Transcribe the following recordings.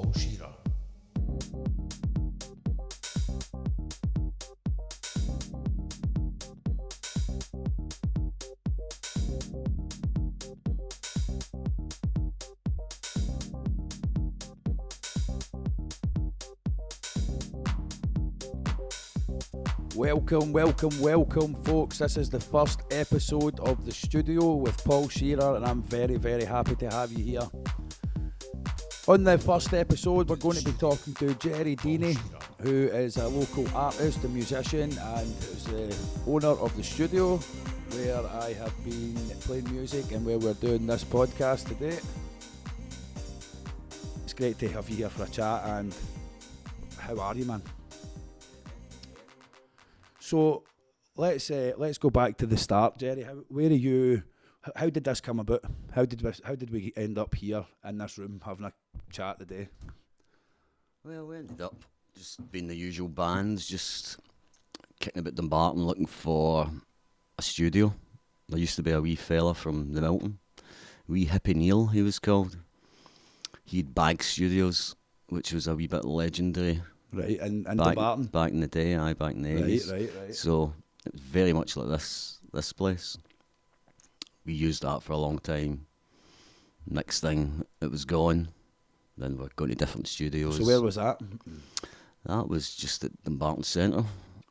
Paul Shearer. Welcome, folks. This is the first episode of The Studio with Paul Shearer, and I'm very, very happy to have you here. On the first episode, we're going to be talking to Gerry Deeney, who is a local artist and musician, and is the owner of The Studio, where I have been playing music and where we're doing this podcast today. It's great to have you here for a chat, and how are you, man? So let's go back to the start, Gerry. How did this come about? How did we end up here in this room having a chat today? Well, we ended up just being the usual bands, just kicking about Dumbarton looking for a studio. There used to be a wee fella from the Milton, wee Hippie Neil he was called. He'd Bag Studios, which was a wee bit legendary. Right, and Dumbarton? Back in the day, back in the 80s. Right. So it was very much like this place. We used that for a long time. Next thing, it was gone. Then we're going to different studios. So where was that? That was just at Dumbarton Centre.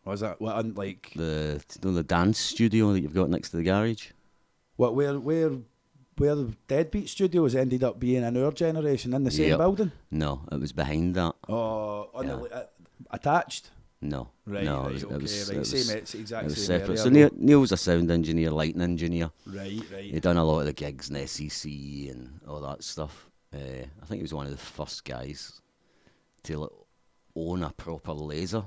Was that what, like the dance studio that you've got next to the garage? What where the Deadbeat Studios ended up being in our generation in the same building? No, it was behind that. Oh, attached? No. Right, no, right, it was same, it's exactly it was same separate. area. So Neil was a sound engineer, lighting engineer. Right. He'd done a lot of the gigs in SEC and all that stuff. I think he was one of the first guys to own a proper laser.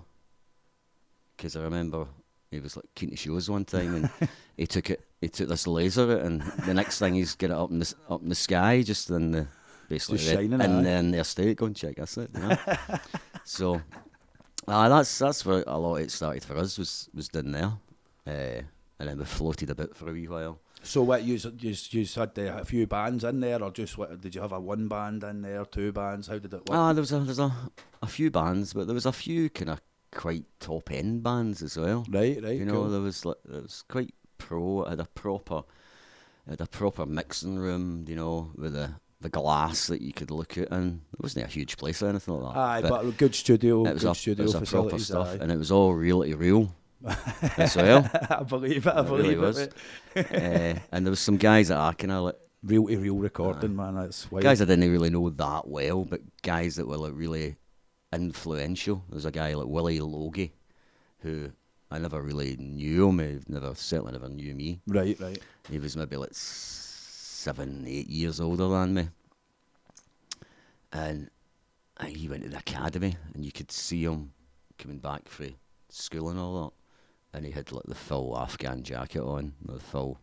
Because I remember he was like keen to show us one time, and he took this laser, and the next thing he's got it up in the sky, just in the basically just shining in their estate. Go and check that's it. You know? So that's where a lot of it started for us was down there, and then we floated a bit for a wee while. So what you had a few bands in there, or just did you have a one band in there, two bands? How did it work? There was a few bands, but there was a few kind of quite top end bands as well. Right. You know, cool. it was quite pro. It had a proper mixing room. You know, with the glass that you could look at, and it wasn't a huge place or anything like that. Aye, but a good studio. It was a proper stuff, aye. and it was all really real as well. I believe it. It really was. And there was some guys that I kind of like real to real recording, man. That's wild. Guys I didn't really know that well, but guys that were like really influential. There was a guy like Willie Logie, who I never really knew him. He certainly never knew me. Right. He was maybe like 7-8 years older than me, and he went to the academy, and you could see him coming back from school and all that, and he had like the full Afghan jacket on, the full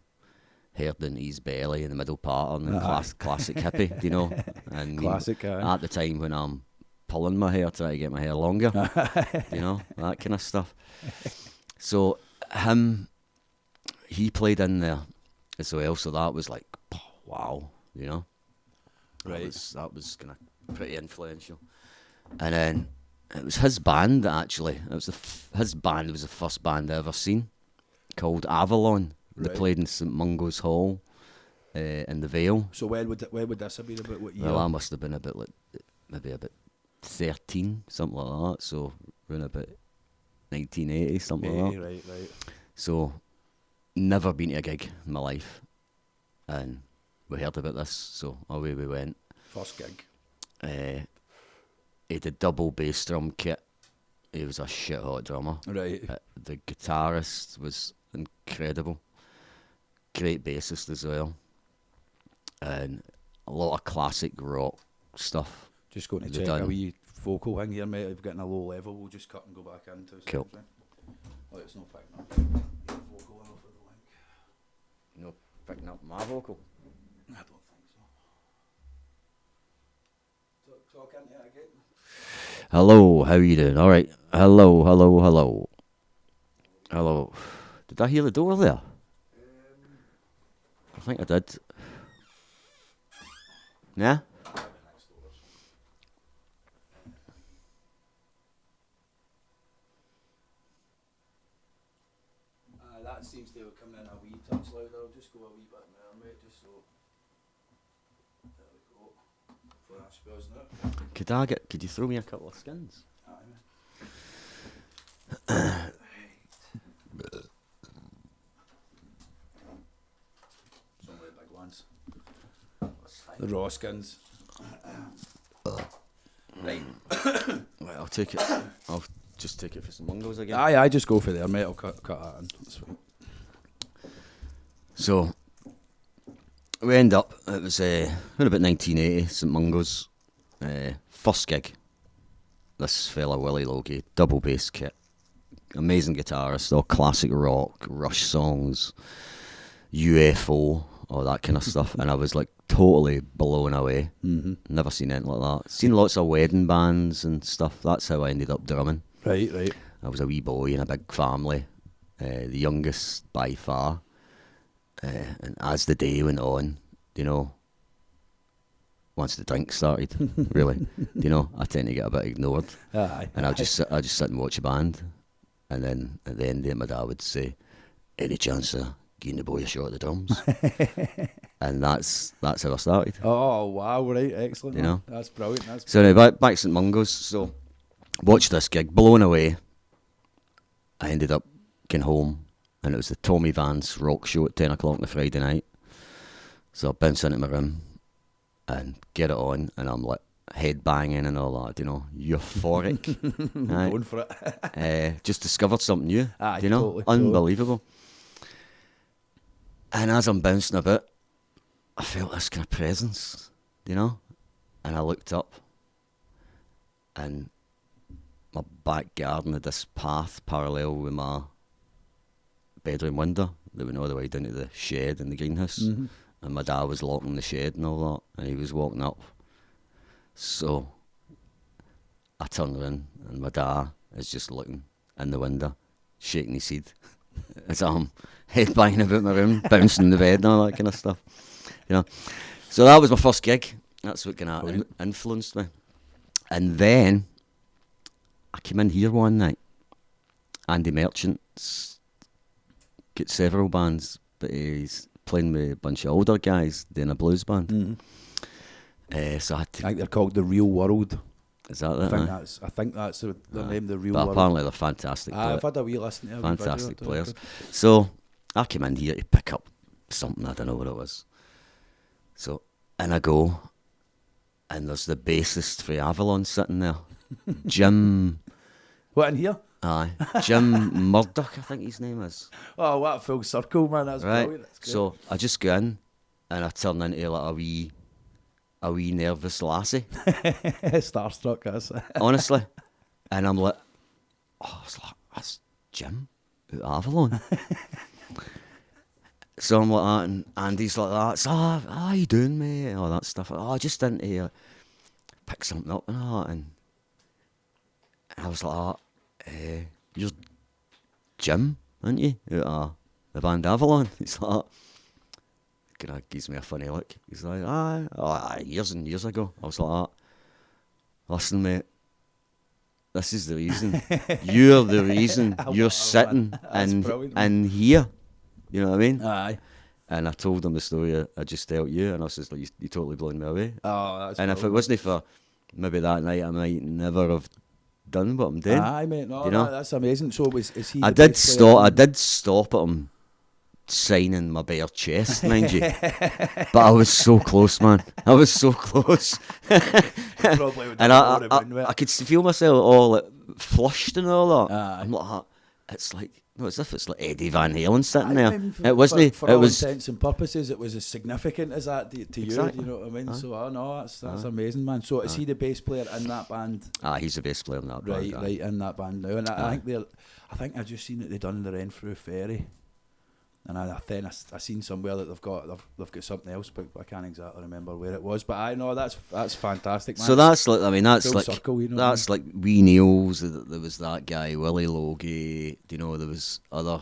hair down to his belly in the middle pattern, and classic hippie, you know. And classic. At the time when I'm pulling my hair, trying to get my hair longer, you know, that kind of stuff. So he played in there as well, so that was like, wow, you know. Right. That was kind of pretty influential. And then it was his band actually. It was his band was the first band I ever seen, called Avalon. They played in St Mungo's Hall in the Vale. So when would this have been about? What year? Well, I must have been maybe about 13, something like that. So around about 1980, something like that. Right. So never been to a gig in my life, and we heard about this, so away we went. First gig. He had a double bass drum kit. He was a shit hot drummer. Right. The guitarist was incredible. Great bassist as well. And a lot of classic rock stuff. Just going to check a wee vocal thing here, mate. I've gotten a low level. We'll just cut and go back into it. Cool. Oh, it's not picking up. Vocal off of the link. No picking up my vocal? I don't think so. Talk into it again. Hello, how are you doing? All right. Hello. Did I hear the door there? I think I did. Yeah? suppose not. Could you throw me a couple of skins? Some of the big ones. The raw skins. Right. Right, I'll take it. I'll just take it for some mungos again. Aye, just go for there, mate. I'll cut that in. That's fine. So we end up. It was around about 1980. St Mungo's first gig. This fella Willie Logie, double bass kit, amazing guitarist, all classic rock, Rush songs, UFO, all that kind of stuff. And I was like totally blown away. Never seen anything like that. Seen lots of wedding bands and stuff. That's how I ended up drumming. Right. I was a wee boy in a big family, the youngest by far. And as the day went on, you know, once the drink started, really, you know, I tend to get a bit ignored. Aye. And I just sit and watch a band. And then at the end of it, my dad would say, "Any chance of giving the boy a shot at the drums?" And that's how I started. Oh, wow, right, excellent. You know? That's brilliant. So anyway, back to St Mungo's. So watched this gig, blown away. I ended up getting home, and it was the Tommy Vance rock show at 10 o'clock on the Friday night. So I bounce into my room and get it on, and I'm like head banging and all that, you know, euphoric. Right? Going for it. Just discovered something new, Aye, you know, totally. unbelievable. And as I'm bouncing a bit, I felt this kind of presence, you know, and I looked up, and my back garden had this path parallel with my bedroom window that went all the way down to the shed in the greenhouse. And my dad was locking the shed and all that, and he was walking up. So I turned around, and my dad is just looking in the window, shaking his head as I'm headbanging about my room, bouncing in the bed and all that kind of stuff. You know, so that was my first gig. That's what kind of influenced me. And then I came in here one night. Andy Merchant's got several bands, but he's playing with a bunch of older guys doing a blues band. So I had to. I think they're called The Real World. Is that it? I think that's the name, The Real But World. apparently they're fantastic. I've had a wee listen to it. Fantastic players. So I came in here to pick up something, I don't know what it was. So in I go, and there's the bassist for Avalon sitting there, Jim. What, in here? Aye, Jim Murdoch, I think his name is. Oh, what a full circle, man. That's Right. brilliant. That's great. So I just go in, and I turn into like a wee nervous lassie, Starstruck, that's it. honestly. And I'm like, oh, it's like, that's Jim at Avalon. So I'm like that, and Andy's like that. So, how you doing, mate? All that stuff. Oh, I just didn't pick something up and all that. And I was like, you're Jim, aren't you? At the band Avalon. He's like, kind of gives me a funny look. He's like, years and years ago. I was like, listen, mate, this is the reason. You're the reason you're sitting in here. You know what I mean? Aye. And I told him the story I just told you, and I was just like, you totally blown me away. Oh, that's and if it wasn't for maybe that night, I might never have done what I'm doing. Aye, mate. No, you know? that's amazing. So is he? I did stop at him signing my bare chest, mind you. But I was so close, man. I was so close. Probably would And I could feel myself all like, flushed and all that. Aye. I'm like, it's like, no, as if it's like Eddie Van Halen sitting I there. mean, It wasn't. For It all was. intents and purposes, it was as significant as that to Exactly. you. You know what I mean? Aye. So, no, that's amazing, man. So, is he the bass player in that band? He's the bass player in that band. Right, in that band now. And I think I've just seen that they've done the Renfrew Ferry. And I seen somewhere that they've got something else, but I can't exactly remember where it was. But I know that's fantastic, man. So that's like, Full like circle, you know that's like Wee Neil's. There was that guy Willie Logie. You know, there was other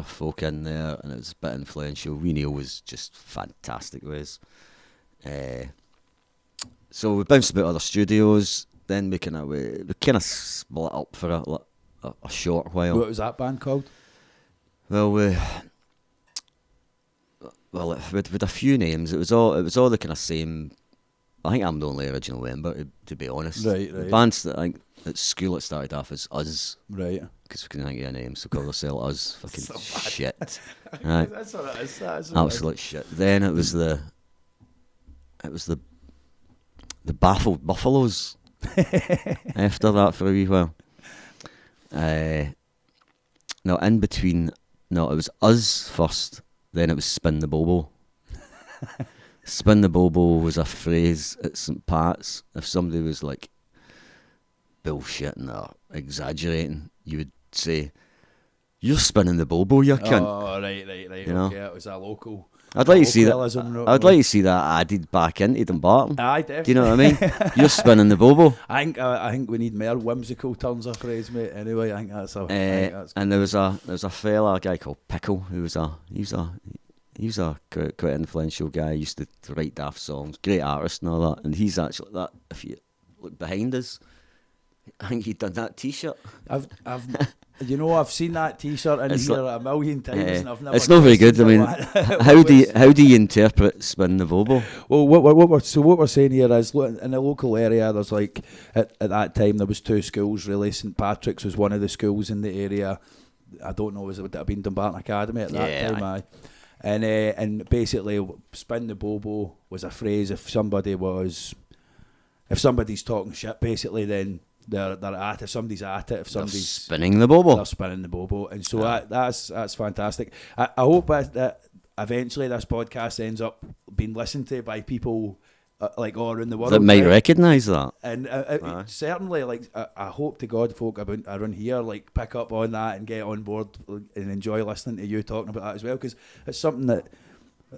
folk in there, and it was a bit influential. Wee Neil was just fantastic, was. So we bounced about other studios. Then we kind of split up for a short while. What was that band called? Well, with a few names. It was all the kind of same I think I'm the only original member, to be honest. Right. The bands that I think at school it started off as Us. Right. Because we couldn't think of a name, so call ourselves Us. Fucking So bad. shit. Right. That's what it is. That's Absolute shit. Then it was the Baffled Buffaloes. After that for a wee while. No, in between. No, it was Us first. Then it was Spin the Bobo. Spin the Bobo was a phrase at St. Pat's. If somebody was like bullshitting or exaggerating, you would say, "You're spinning the Bobo, you cunt." Oh, right. You know? Okay, it was a local. I'd like to see that. Localism, I'd like to see that added back into Dumbarton. Aye, definitely. Do you know what I mean? You're spinning the Bobo. I think we need more whimsical turns of phrase, mate. Anyway, I think that's a. I think that's And there was a fella, a guy called Pickle, who was a quite influential guy. He used to write daft songs, great artist and all that. And he's actually that. If you look behind us, I think he'd done that T-shirt. I've seen that T-shirt in It's here like- a million times, and I've never. It's not very good. I mean, how do you interpret Spin the Bobo? Well, what we're saying here is, look, in the local area, there's like at that time there was 2 schools really. St Patrick's was one of the schools in the area. I don't know, would it have been Dumbarton Academy at that time? Aye. And basically, Spin the Bobo was a phrase if somebody's talking shit, basically, then they're at it. If somebody's at it, if somebody's spinning the Bobo, they're spinning the Bobo, and so that's fantastic. I hope that eventually this podcast ends up being listened to by people like all around the world that might recognise that. And certainly, like I hope to God, folk around here like pick up on that and get on board and enjoy listening to you talking about that as well, because it's something that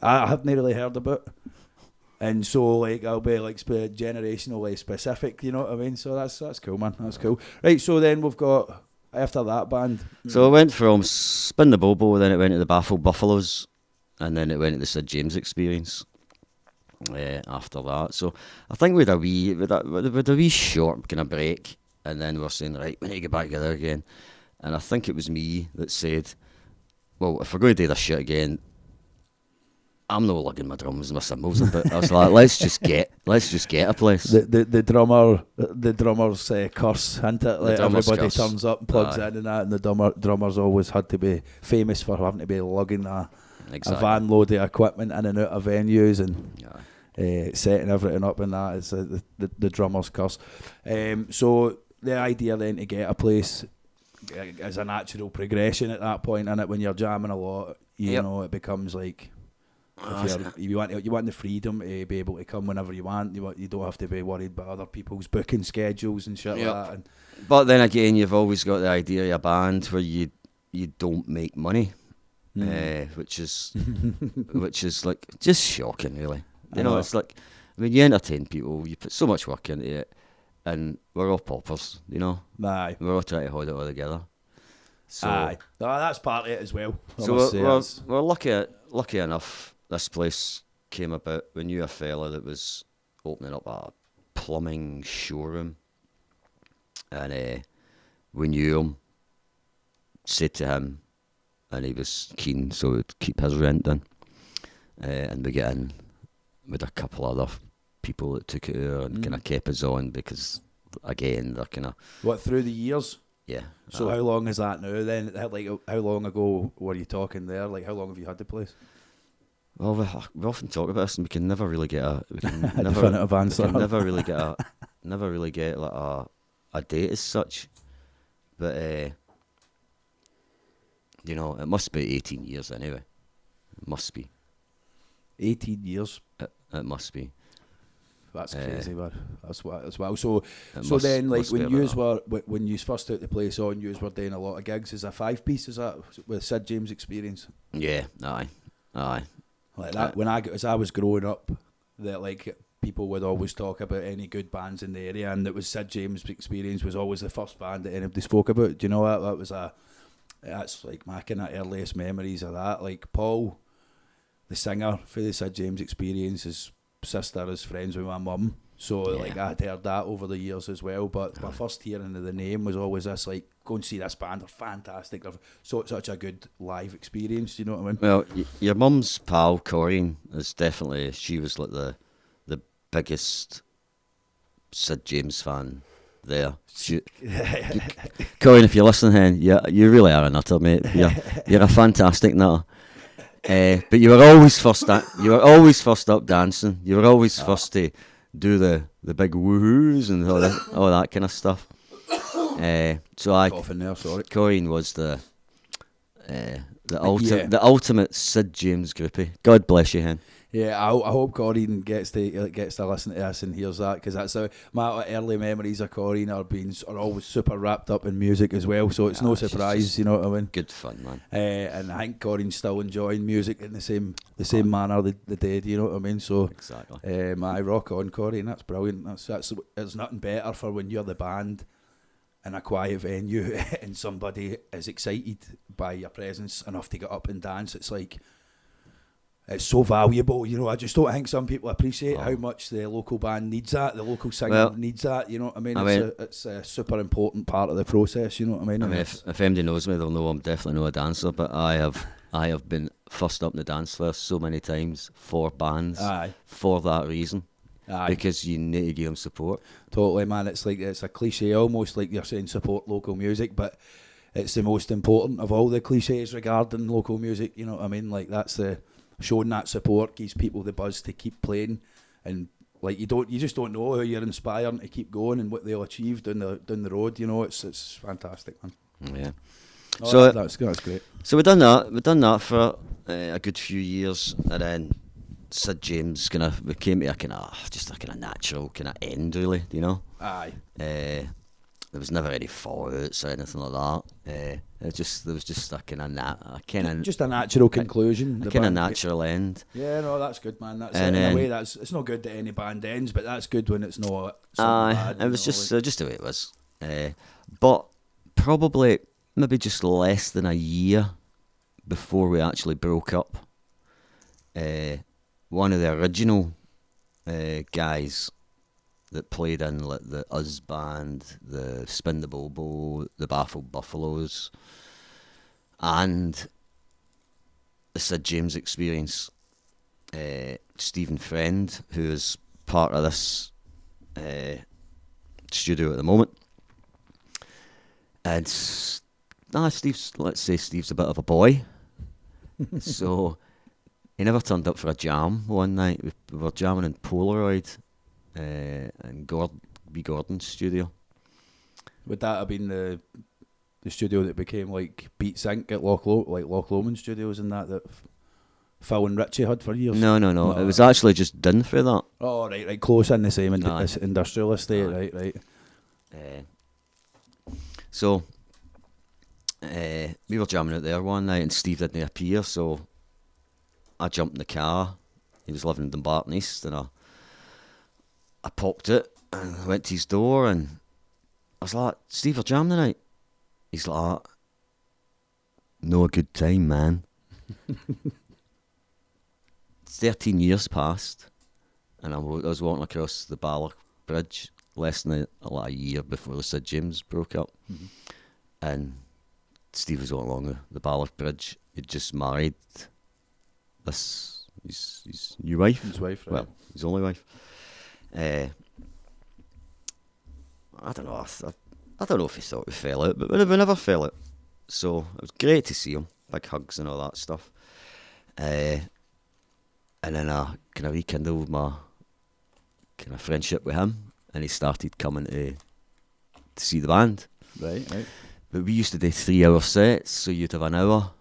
I haven't really heard about. And so, like, I'll be like generationally specific, you know what I mean? So that's cool, man. That's cool. Right. So then we've got after that band. So it went from Spin the Bobo, then it went to the Baffled Buffaloes, and then it went to the Sid James Experience. After that, so I think with a wee short kind of break, and then we're saying, right, we need to get back together again. And I think it was me that said, well, if we're going to do this shit again, I'm not lugging my drums and my cymbals, but I was like, let's just get a place. The drummer's curse, isn't it? Like everybody curse. Turns up and plugs in and that, and the drummer's always had to be famous for having to be lugging a van load of equipment in and out of venues and setting everything up, and that is the drummer's curse. So the idea then to get a place is a natural progression at that point, and when you're jamming a lot, you know, it becomes like. If you want the freedom to be able to come whenever you want. You don't have to be worried about other people's booking schedules and shit like that. And but then again, you've always got the idea of a band where you don't make money, which is like just shocking, really. You know, it's like, I mean, you entertain people, you put so much work into it, and we're all paupers, you know. Aye. We're all trying to hold it all together. So, aye, that's part of it as well. So we're lucky enough. This place came about. We knew a fella that was opening up a plumbing showroom, and we knew him, said to him, and he was keen, so we'd keep his rent in, and we get in with a couple other people that took it over and kind of kept us on, because again they're kind of through the years. Yeah. So how long is that now then? Like how long ago were you talking there? Like how long have you had the place? Well, we often talk about this, and we can never really get a definitive answer. We can never really get like a date as such. But you know, it must be 18 years anyway. It must be 18 years. It must be. That's crazy, man. That's well. So then, like when you first took the place on, you were doing a lot of gigs. Is a 5-piece? Is that with Sid James Experience? Yeah. Aye. Like that, as I was growing up, that like people would always talk about any good bands in the area, and it was Sid James Experience was always the first band that anybody spoke about. Do you know that? That's like my kind of earliest memories of that. Like Paul, the singer for the Sid James Experience, his sister is friends with my mum, so like I had heard that over the years as well. But my first hearing of the name was always this, like, go and see this band, they're fantastic, they're such a good live experience, do you know what I mean? Well, your mum's pal Corinne is definitely, she was like the biggest Sid James fan there. Corin, if you're listening, hen, you really are a nutter, mate. You're a fantastic nutter. But you were always first. You were always first up dancing. You were always first to do the big woohoos and all that kind of stuff. Coughing there, sorry. Corin was the ultimate Sid James groupie. God bless you, hen. Yeah, I hope Corin gets to listen to this and hears that, because that's my early memories of Corin are always super wrapped up in music as well. So it's no surprise, you know what I mean. Good fun, man. And I think Corin's still enjoying music in the same manner they did. You know what I mean. So exactly. My rock on, Corin. That's brilliant. There's nothing better for when you're the band in a quiet venue and somebody is excited by your presence enough to get up and dance. It's like, it's so valuable, you know. I just don't think some people appreciate how much the local band needs that, the local singer needs that, you know what I mean? It's a super important part of the process, you know what I mean? If anybody knows me, they'll know I'm definitely not a dancer, but I have been first up in the dance floor so many times for bands for that reason. Because you need to give them support. Totally, man. It's a cliche, almost like you're saying support local music, but it's the most important of all the cliches regarding local music, you know what I mean? Like, that's showing that support gives people the buzz to keep playing, and like you just don't know how you're inspiring to keep going and what they'll achieve down the road, you know. It's fantastic, man. Yeah. So that's great. So we've done that for a good few years, and then Sid James became a kind of natural kind of end, really, you know. Aye. There was never any fallouts or anything like that. There was just a kind of just a natural conclusion, a kind of natural end. Yeah, no, that's good, man. That's in a way it's not good that any band ends, but that's good when it's not. Bad, it was just the way it was. But probably maybe just less than a year before we actually broke up. One of the original guys that played in the Us band, the Spin the Bobo, the Baffled Buffaloes, and the Sid James Experience, Stephen Friend, who is part of this studio at the moment. And let's say Steve's a bit of a boy. So he never turned up for a jam one night. We were jamming in Polaroid in Gordon's studio. Would that have been the studio that became like Beat Sync at Loch Lomond Studios and that Phil and Richie had for years? No. It was actually just done for that. Oh, right, close in the same industrial estate, right. So we were jamming out there one night and Steve didn't appear, so I jumped in the car. He was living in Dumbarton East, and I popped it and went to his door, and I was like, "Steve, we're jamming tonight." He's like, "No, a good time, man." 13 years passed, and I was walking across the Balloch Bridge less than a year before the Sid James broke up. Mm-hmm. And Steve was walking along the Balloch Bridge. He'd just married his new wife. His wife, right. Well, his only wife. I don't know. I don't know if he thought we fell out, but we never fell out. So it was great to see him. Big hugs and all that stuff. And then I kind of rekindled my kind of friendship with him, and he started coming to see the band. Right. But we used to do 3-hour sets, so you'd have an hour,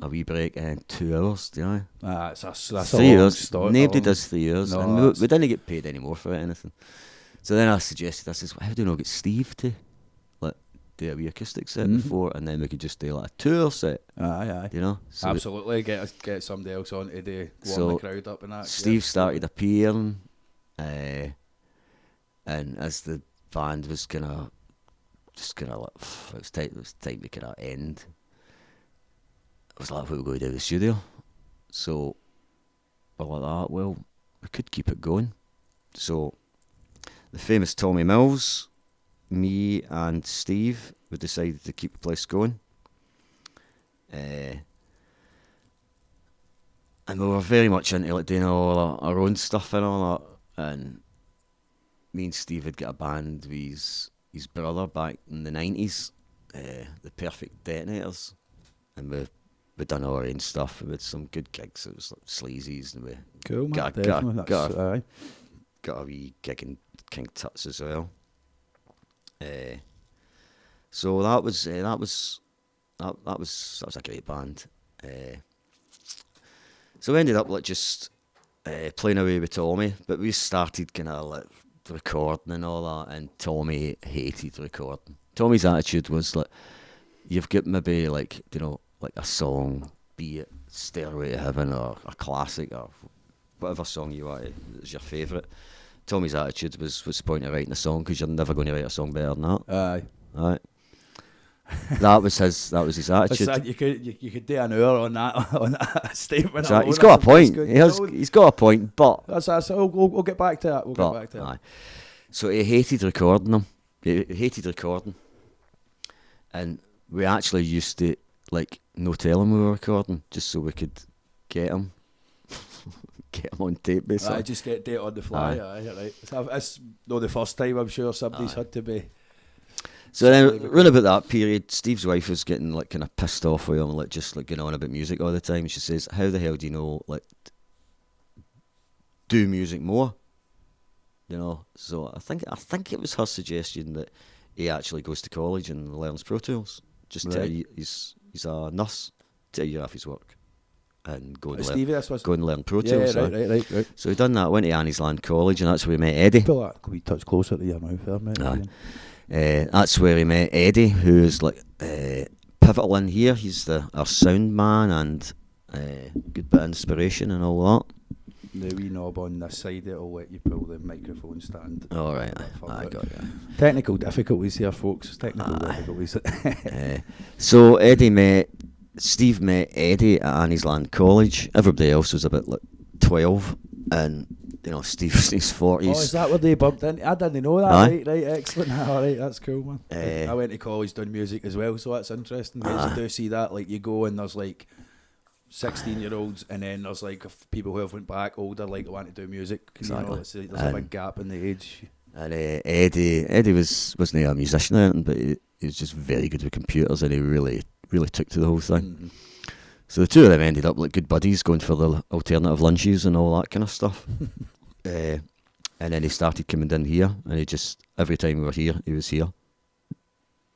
a wee break, and 2 hours, do you know? That's 3 years. Start. Nobody does 3 years. No, and we didn't get paid anymore for it or anything. So then I said, how do we not get Steve to do a wee acoustic set before, and then we could just do like a 2-hour set? Aye. You know? So absolutely. Get somebody else on to warm the crowd up and that. Steve started appearing, and as the band was it was time to kind of end. I was like, what are we going to do in the studio? So we're like, well, we could keep it going. So the famous Tommy Mills, me and Steve, we decided to keep the place going. And we were very much into like doing all our own stuff and all that. and me and Steve had got a band with his brother back in the 90s, the Perfect Detonators, and we done our own stuff. We had some good gigs. It was like Sleazy's, and we Cool, man. got Definitely. a wee gig in King Tut's as well. So that was a great band. So we ended up like just playing away with Tommy, but we started kind of like recording and all that, and Tommy hated recording. Tommy's attitude was like, you've got maybe like, you know, like a song, be it Stairway to Heaven or a classic or whatever song you want is your favourite. Tommy's attitude was what's the point of writing a song, because you're never going to write a song better than that. Aye. That was his attitude. You could do an hour on that statement. So he's got a point. He's got a point, but we'll get back to that. We'll get back to that. Aye. So he hated recording them. He hated recording, and we actually used to like no tell him we were recording, just so we could get him on tape, basically. I just get it on the fly. Aye, right. It's not the first time, I'm sure somebody's had to be. So then, around about that period, Steve's wife was getting like kind of pissed off with him, like just like going on about music all the time. She says, "How the hell do you know like do music more?" You know. So I think it was her suggestion that he actually goes to college and learns Pro Tools. Just right. He's a nurse, to a year off his work, and go and learn Pro Tools. Yeah, right. So he done that. Went to Annie's Land College, and that's where we met Eddie. Pull that we touch closer to your mouth there, mate. That's where he met Eddie, who's like pivotal in here. He's our sound man and good bit of inspiration and all that. The wee knob on this side, it'll let you pull the microphone stand. All right, I got you. Technical difficulties here, folks. Technical difficulties. So Steve met Eddie at Annie's Land College. Everybody else was about like 12, and you know, Steve was in his 40s. Oh, is that where they bumped in? I didn't know that. Right, excellent. All right, that's cool, man. I went to college doing music as well, so that's interesting. You do see that, like you go and there's like 16-year-olds, and then there's like people who have went back older, like want to do music. Exactly. You know, there's a big gap in the age. And Eddie wasn't a musician or anything, but he was just very good with computers, and he really took to the whole thing. Mm-hmm. So the two of them ended up like good buddies, going for the alternative lunches and all that kind of stuff. And then he started coming in here, and he just, every time we were here, he was here.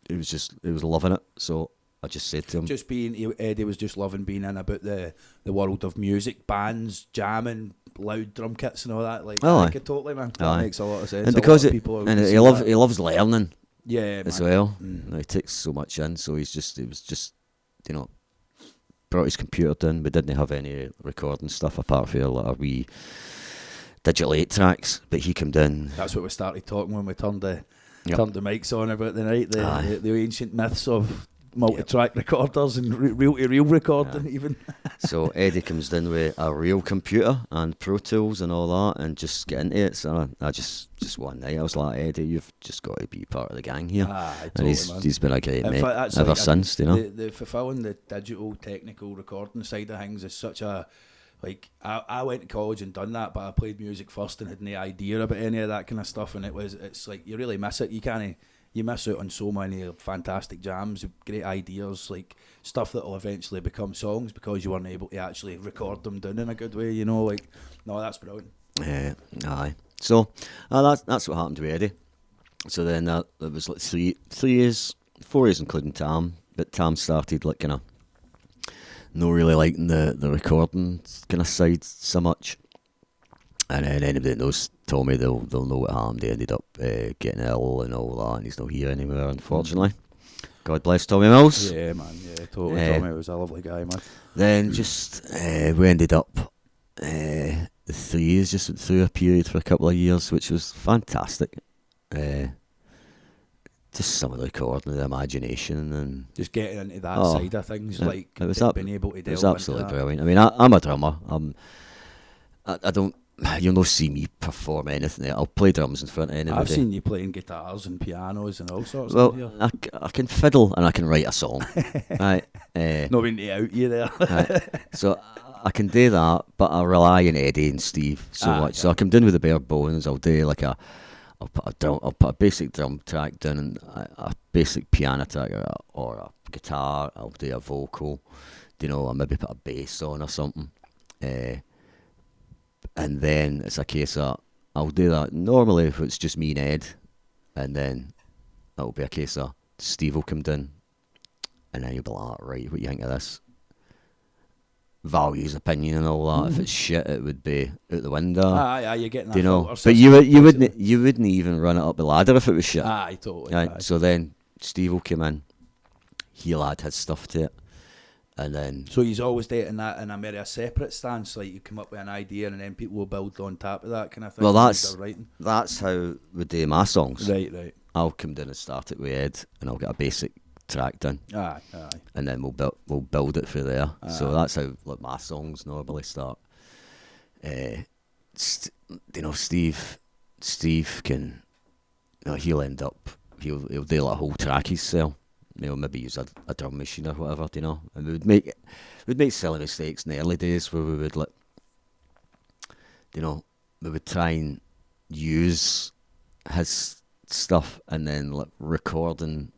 He was loving it. So I just said to him, Eddie was just loving being in about the world of music, bands, jamming, loud drum kits and all that. Like, totally, man. That makes a lot of sense. And because he loves learning, as well. Mm. You know, he takes so much in. So he was just, you know, brought his computer in. We didn't have any recording stuff apart from like our wee digital 8 tracks, but he came in. That's what we started talking when we turned the mics on about the night, the ancient myths of multi-track recorders and reel-to-reel recording even. So Eddie comes in with a real computer and Pro Tools and all that, and just get into it. So I just one night I was like, Eddie, you've just got to be part of the gang here. Totally, and he's been a great mate ever since, you know. The fulfilling the digital technical recording side of things is such a, like, I went to college and done that, but I played music first and had no idea about any of that kind of stuff, and it's like you really miss it. You miss out on so many fantastic jams, great ideas, like stuff that will eventually become songs because you weren't able to actually record them down in a good way, you know, like, no, that's brilliant. Aye. So that's what happened to Eddie. So then it was like 4 years including Tam, but Tam started like kind of not really liking the recording kind of side so much. And then anybody that knows Tommy, they'll know what happened. He ended up getting ill and all that, and he's not here anymore, unfortunately. God bless Tommy Mills. Yeah, man, totally. Tommy was a lovely guy, man. Then just we ended up the 3 years, just went through a period for a couple of years, which was fantastic. Just some of the recording, the imagination, and just getting into that side of things, like it was being able to delve into that. It was absolutely brilliant. I mean, I'm a drummer. I don't. You'll not see me perform anything. I'll play drums in front of anybody. I've seen you playing guitars and pianos and all sorts. Well, I can fiddle and I can write a song. Right. Not mean to out you there. Right. So I can do that, but I rely on Eddie and Steve so much. So I come down with the bare bones. I'll do like I'll put a basic drum track down and a basic piano track or a guitar. I'll do a vocal, I'll maybe put a bass on or something. And then it's a case of I'll do that normally if it's just me and Ed, and then it'll be a case of Steve will come down, and then you'll be like, right, what do you think of this? Values, opinion, and all that. If it's shit, it would be out the window. You're getting that. But you wouldn't even run it up the ladder if it was shit. Totally. Right. So then Steve will come in, he'll add his stuff to it, and then. So he's always dating that in a separate stance, like you come up with an idea and then people will build on top of that kind of thing. Well, that's how we do my songs. Right. I'll come down and start it with Ed, and I'll get a basic track done. Aye. And then we'll build it through there. So that's how my songs normally start. Steve can, he'll end up, he'll do like a whole track himself. Maybe use a drum machine or whatever, and we'd make silly mistakes in the early days where we would we would try and use his stuff and then record and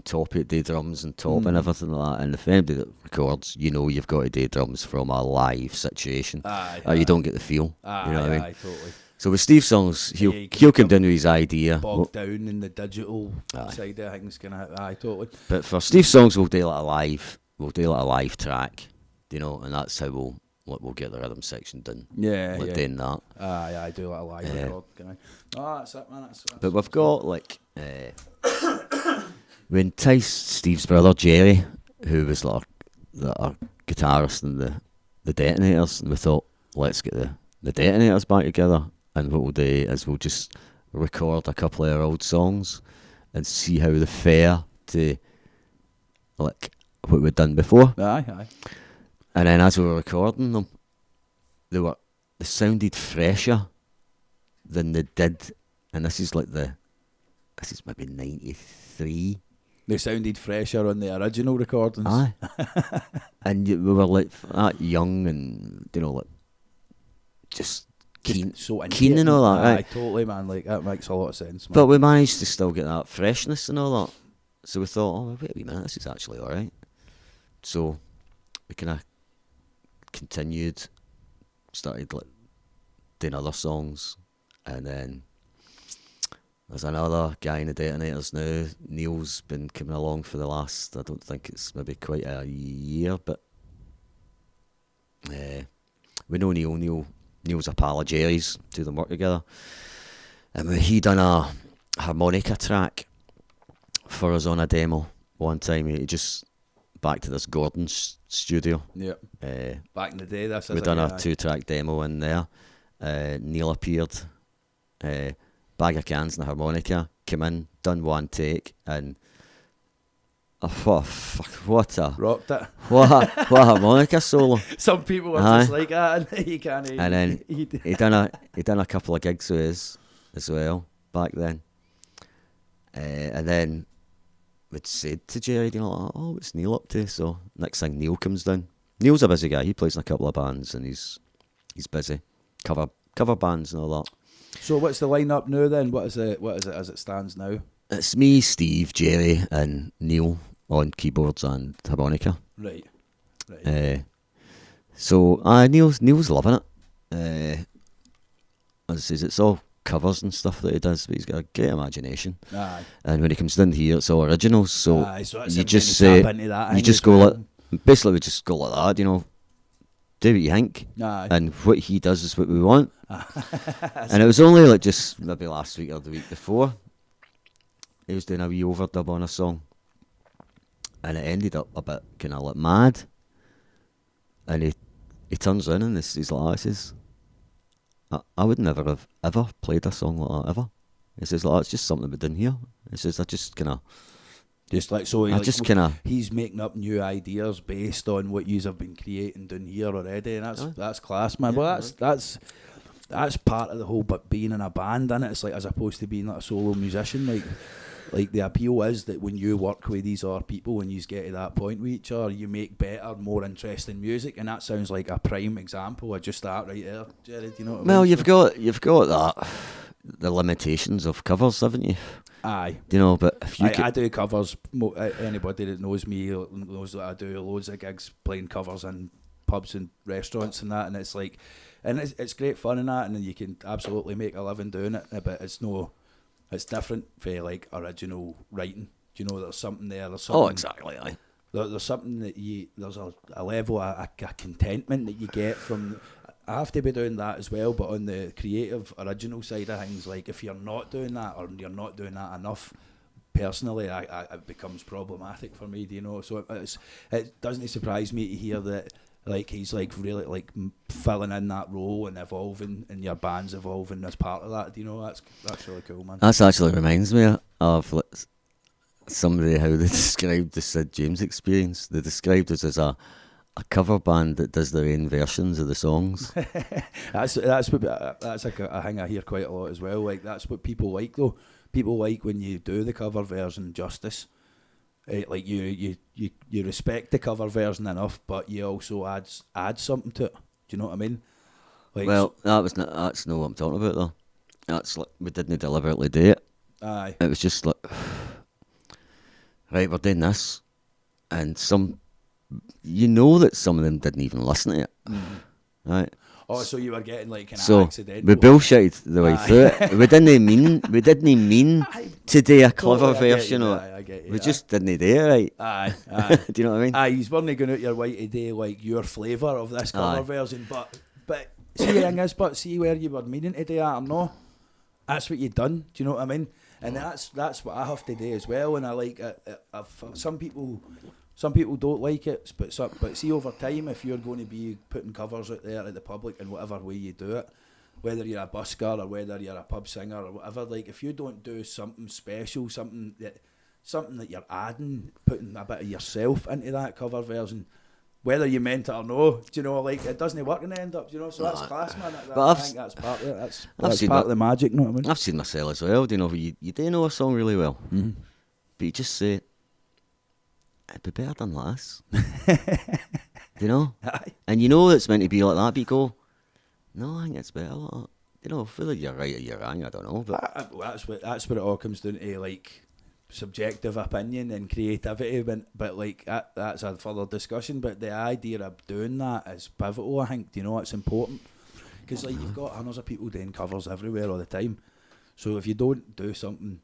top it, do drums and top and everything like that. And if anybody that records, you've got to do drums from a live situation, or you don't get the feel. You know what I mean? Totally. So with Steve's songs, he'll come down with his idea. Bogged down in the digital side of things, totally. But for Steve's songs, we'll do like a live track, and that's how we'll get the rhythm section done. Doing that. I do like a live record. That's it, man. That's but we've got we enticed Steve's brother Gerry, who was our guitarist in the Detonators, and we thought, let's get the Detonators back together, and what we'll do is we'll just record a couple of our old songs and see how they fare to what we'd done before. Aye. And then as we were recording them, they sounded fresher than they did, and this is maybe 93. They sounded fresher on the original recordings. Aye. And we were that young and just keen and all that. Right? Totally, man. That makes a lot of sense, man. But we managed to still get that freshness and all that. So we thought, wait a wee minute, this is actually all right. So we kind of continued, started doing other songs, and then there's another guy in the Detonators now. Neil's been coming along for the last, I don't think it's maybe quite a year, but we know Neil. Neil's a pal of Gerry's, do them work together. And he done a harmonica track for us on a demo one time. He just back to this Gordon's studio. Yep. Back in the day, we done a 2-track demo in there. Neil appeared, bag of cans and a harmonica, came in, done one take, and what a rocked it. What a harmonica solo. Some people were just like that, and you can't. And then he done a couple of gigs with us as well back then. And then we'd said to Gerry, what's Neil up to? So next thing, Neil comes down. Neil's a busy guy. He plays in a couple of bands and he's busy. Cover bands and all that. So what's the lineup now then? What is it as it stands now? It's me, Steve, Gerry, and Neil on keyboards and harmonica. Right. So Neil's loving it. As I says, it's all covers and stuff that he does, but he's got a great imagination. Aye. And when he comes down here, it's all originals. So you just say, you just go basically we just go like that, do what you think. Aye. And what he does is what we want. And it was only just maybe last week or the week before, he was doing a wee overdub on a song, and it ended up a bit kind of mad. And he turns in and he's like, I would never have ever played a song like that ever. He says, it's just something we done here. He says, I just kind of. He's making up new ideas based on what yous have been creating down here already, and that's class, man. Yeah, well, that's part of the whole, but being in a band, innit? It's as opposed to being a solo musician, like the appeal is that when you work with these other people and you get to that point with each other, you make better, more interesting music, and that sounds like a prime example of just that right there, Gerry. Do you know what I mean? Well, you've got that, the limitations of covers, haven't you? Aye. You know, but if you I do covers. Anybody that knows me knows that I do loads of gigs playing covers in pubs and restaurants and that, and it's like, and it's great fun and that, and you can absolutely make a living doing it, but it's different for like original writing. Do you know, there's something there? There's something, exactly, aye. There's something that there's a level, a contentment that you get from. I have to be doing that as well, but on the creative, original side of things, like if you're not doing that or you're not doing that enough, personally, it becomes problematic for me. Do you know? So it doesn't surprise me to hear that, like, he's like really like filling in that role and evolving, and your band's evolving as part of that. Do you know? That's really cool, man. That actually reminds me of somebody, how they described the Sid James experience. They described us as a cover band that does their own versions of the songs. that's like a thing I hear quite a lot as well. Like, that's what people like, though. People like when you do the cover version justice. Like you respect the cover version enough, but you also add something to it. Do you know what I mean? Like, well, that's not what I'm talking about though. That's like, we didn't deliberately do it. Aye. It was just like, right, we're doing this, and you know that some of them didn't even listen to it, right? Oh, so you were getting like an accidental. We bullshitted the way through it. We didn't mean to do a clever version of it. We just didn't do it right. Aye. Do you know what I mean? Aye, you weren't going out your way to do like your flavour of this cover version, but see the thing is, but see where you were meaning to do that or no, that's what you done. Do you know what I mean? And that's what I have to do as well. And I like some people don't like it, but see, over time, if you're going to be putting covers out there at the public in whatever way you do it, whether you're a busker or whether you're a pub singer or whatever, like if you don't do something special, something that you're adding, putting a bit of yourself into that cover version, whether you meant it or no, do you know, like it doesn't work in the end up, do you know? So that's class, man. I think that's part of it. That's part of the magic, you know what I mean? I've seen myself as well. Do you know, you do know a song really well, but you just say, it'd be better than last. Do you know? Aye. And you know it's meant to be like that, but you go, no, I think it's better like that. You know, whether you're right or you're wrong, I don't know. But that's what it all comes down to, like subjective opinion and creativity. But like that's a further discussion. But the idea of doing that is pivotal, I think. Do you know, it's important because like you've got hundreds of people doing covers everywhere all the time. So if you don't do something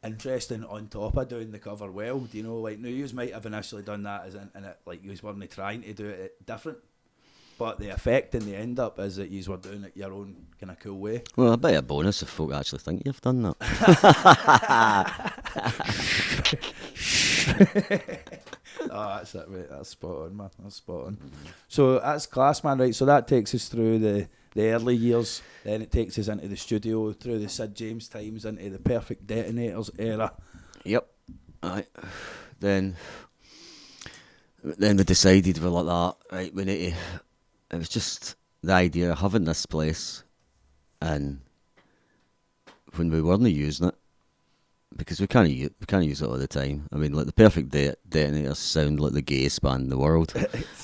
interesting on top of doing the cover well, do you know, like now you might have initially done that as in it, like you weren't trying to do it different, but the effect in the end up is that you were doing it your own kind of cool way. Well, a bit of a bonus if folk actually think you've done that. Oh, that's it, mate. That's spot on, man. That's spot on. So that's class, man. Right, so that takes us through the early years, then it takes us into the studio, through the Sid James times, into the Perfect Detonators era. Yep. Right. Then we decided we're like that, right, we need to, it was just the idea of having this place, and when we weren't using it, because we can't use it all the time. I mean, like the Perfect Detonators sound like the gayest band in the world.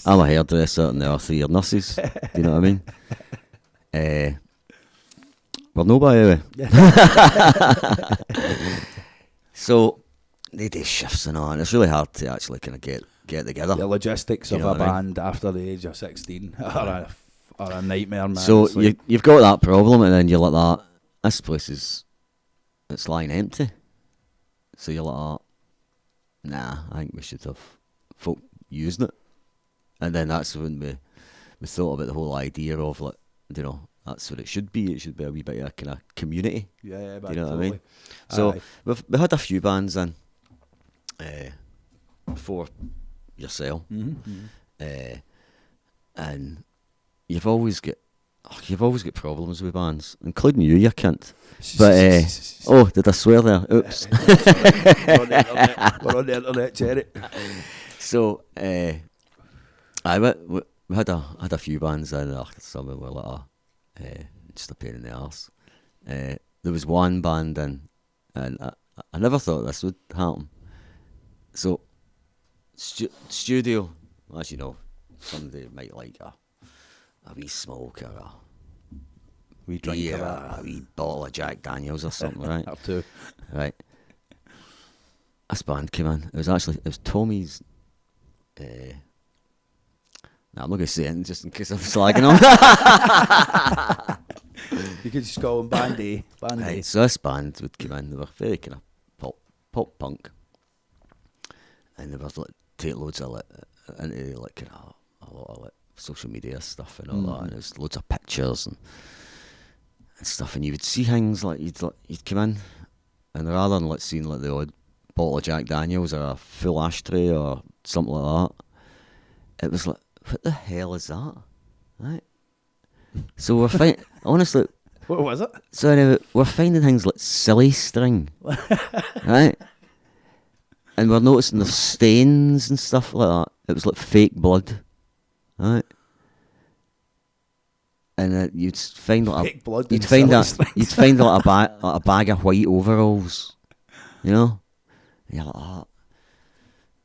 I'm a hairdresser and there are three nurses. Do you know what I mean? Well, no, by the way. So they do shifts and all, and it's really hard to actually kind of get together. The logistics of a band after the age of 16 are a nightmare, man. So you've got that problem, and then you're like that. This place it's lying empty. So you're like, nah, I think we should have folk using it. And then that's when we thought about the whole idea of, like, you know, that's what it should be. It should be a wee bit of a kind of community. Yeah, do you know what I mean? So we had a few bands in before yourself, and you've always got problems with bands, including you can't. But oh, did I swear there? Oops. We're on the internet, Gerry. So we had a few bands in. Some of them were like just a pain in the arse. There was one band in, and I never thought this would happen. So, studio, as you know, somebody might like a wee smoke or a We drink beer, that. a wee bottle of Jack Daniels or something, right? Up to. Right. This band came in. It was Tommy's. Nah, I'm not going to say anything just in case I'm slagging on. You could just call them Band-Aid. Band-Aid. Right, so this band would come in. They were very kind of pop punk, and they were like take loads of into like kind of a lot of like social media stuff and all that. And there was loads of pictures and stuff. And you would see things like you'd come in, and rather than like seeing like the odd bottle of Jack Daniels or a full ashtray or something like that, it was like, what the hell is that? Right. So we're honestly. What was it? So anyway, we're finding things like silly string, right? And we're noticing the stains and stuff like that. It was like fake blood, right? And you'd find like Fake blood. you'd find like a bag of white overalls, you know? And you're like, oh,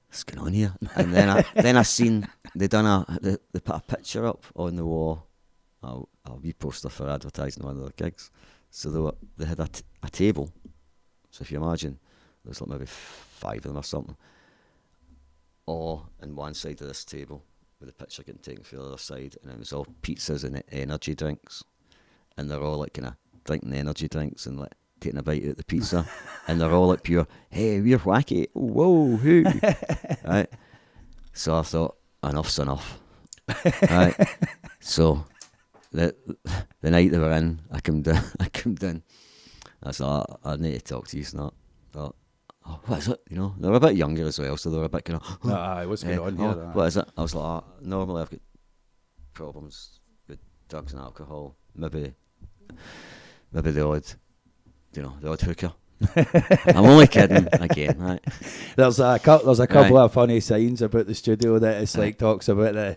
what's going on here? And then I seen they put a picture up on the wall. A wee poster for advertising one of their gigs. So they had a table. So if you imagine, there's like maybe 5 of them or something. All on one side of this table, with the picture getting taken for the other side, and it was all pizzas and energy drinks. And they're all like kind of drinking energy drinks and like taking a bite out of the pizza. And they're all like pure, hey, we're wacky. Whoa, who? Right? So I thought, enough's enough. Right? So the night they were in, I come down. I thought, I need to talk to you, and I thought, oh, what is it? You know, they were a bit younger as well, so they were a bit kind of. What's going on here? What is it? I was like, normally I've got problems with drugs and alcohol. Maybe the odd hooker. I'm only kidding again, right? There's a couple of funny signs about the studio that it's like talks about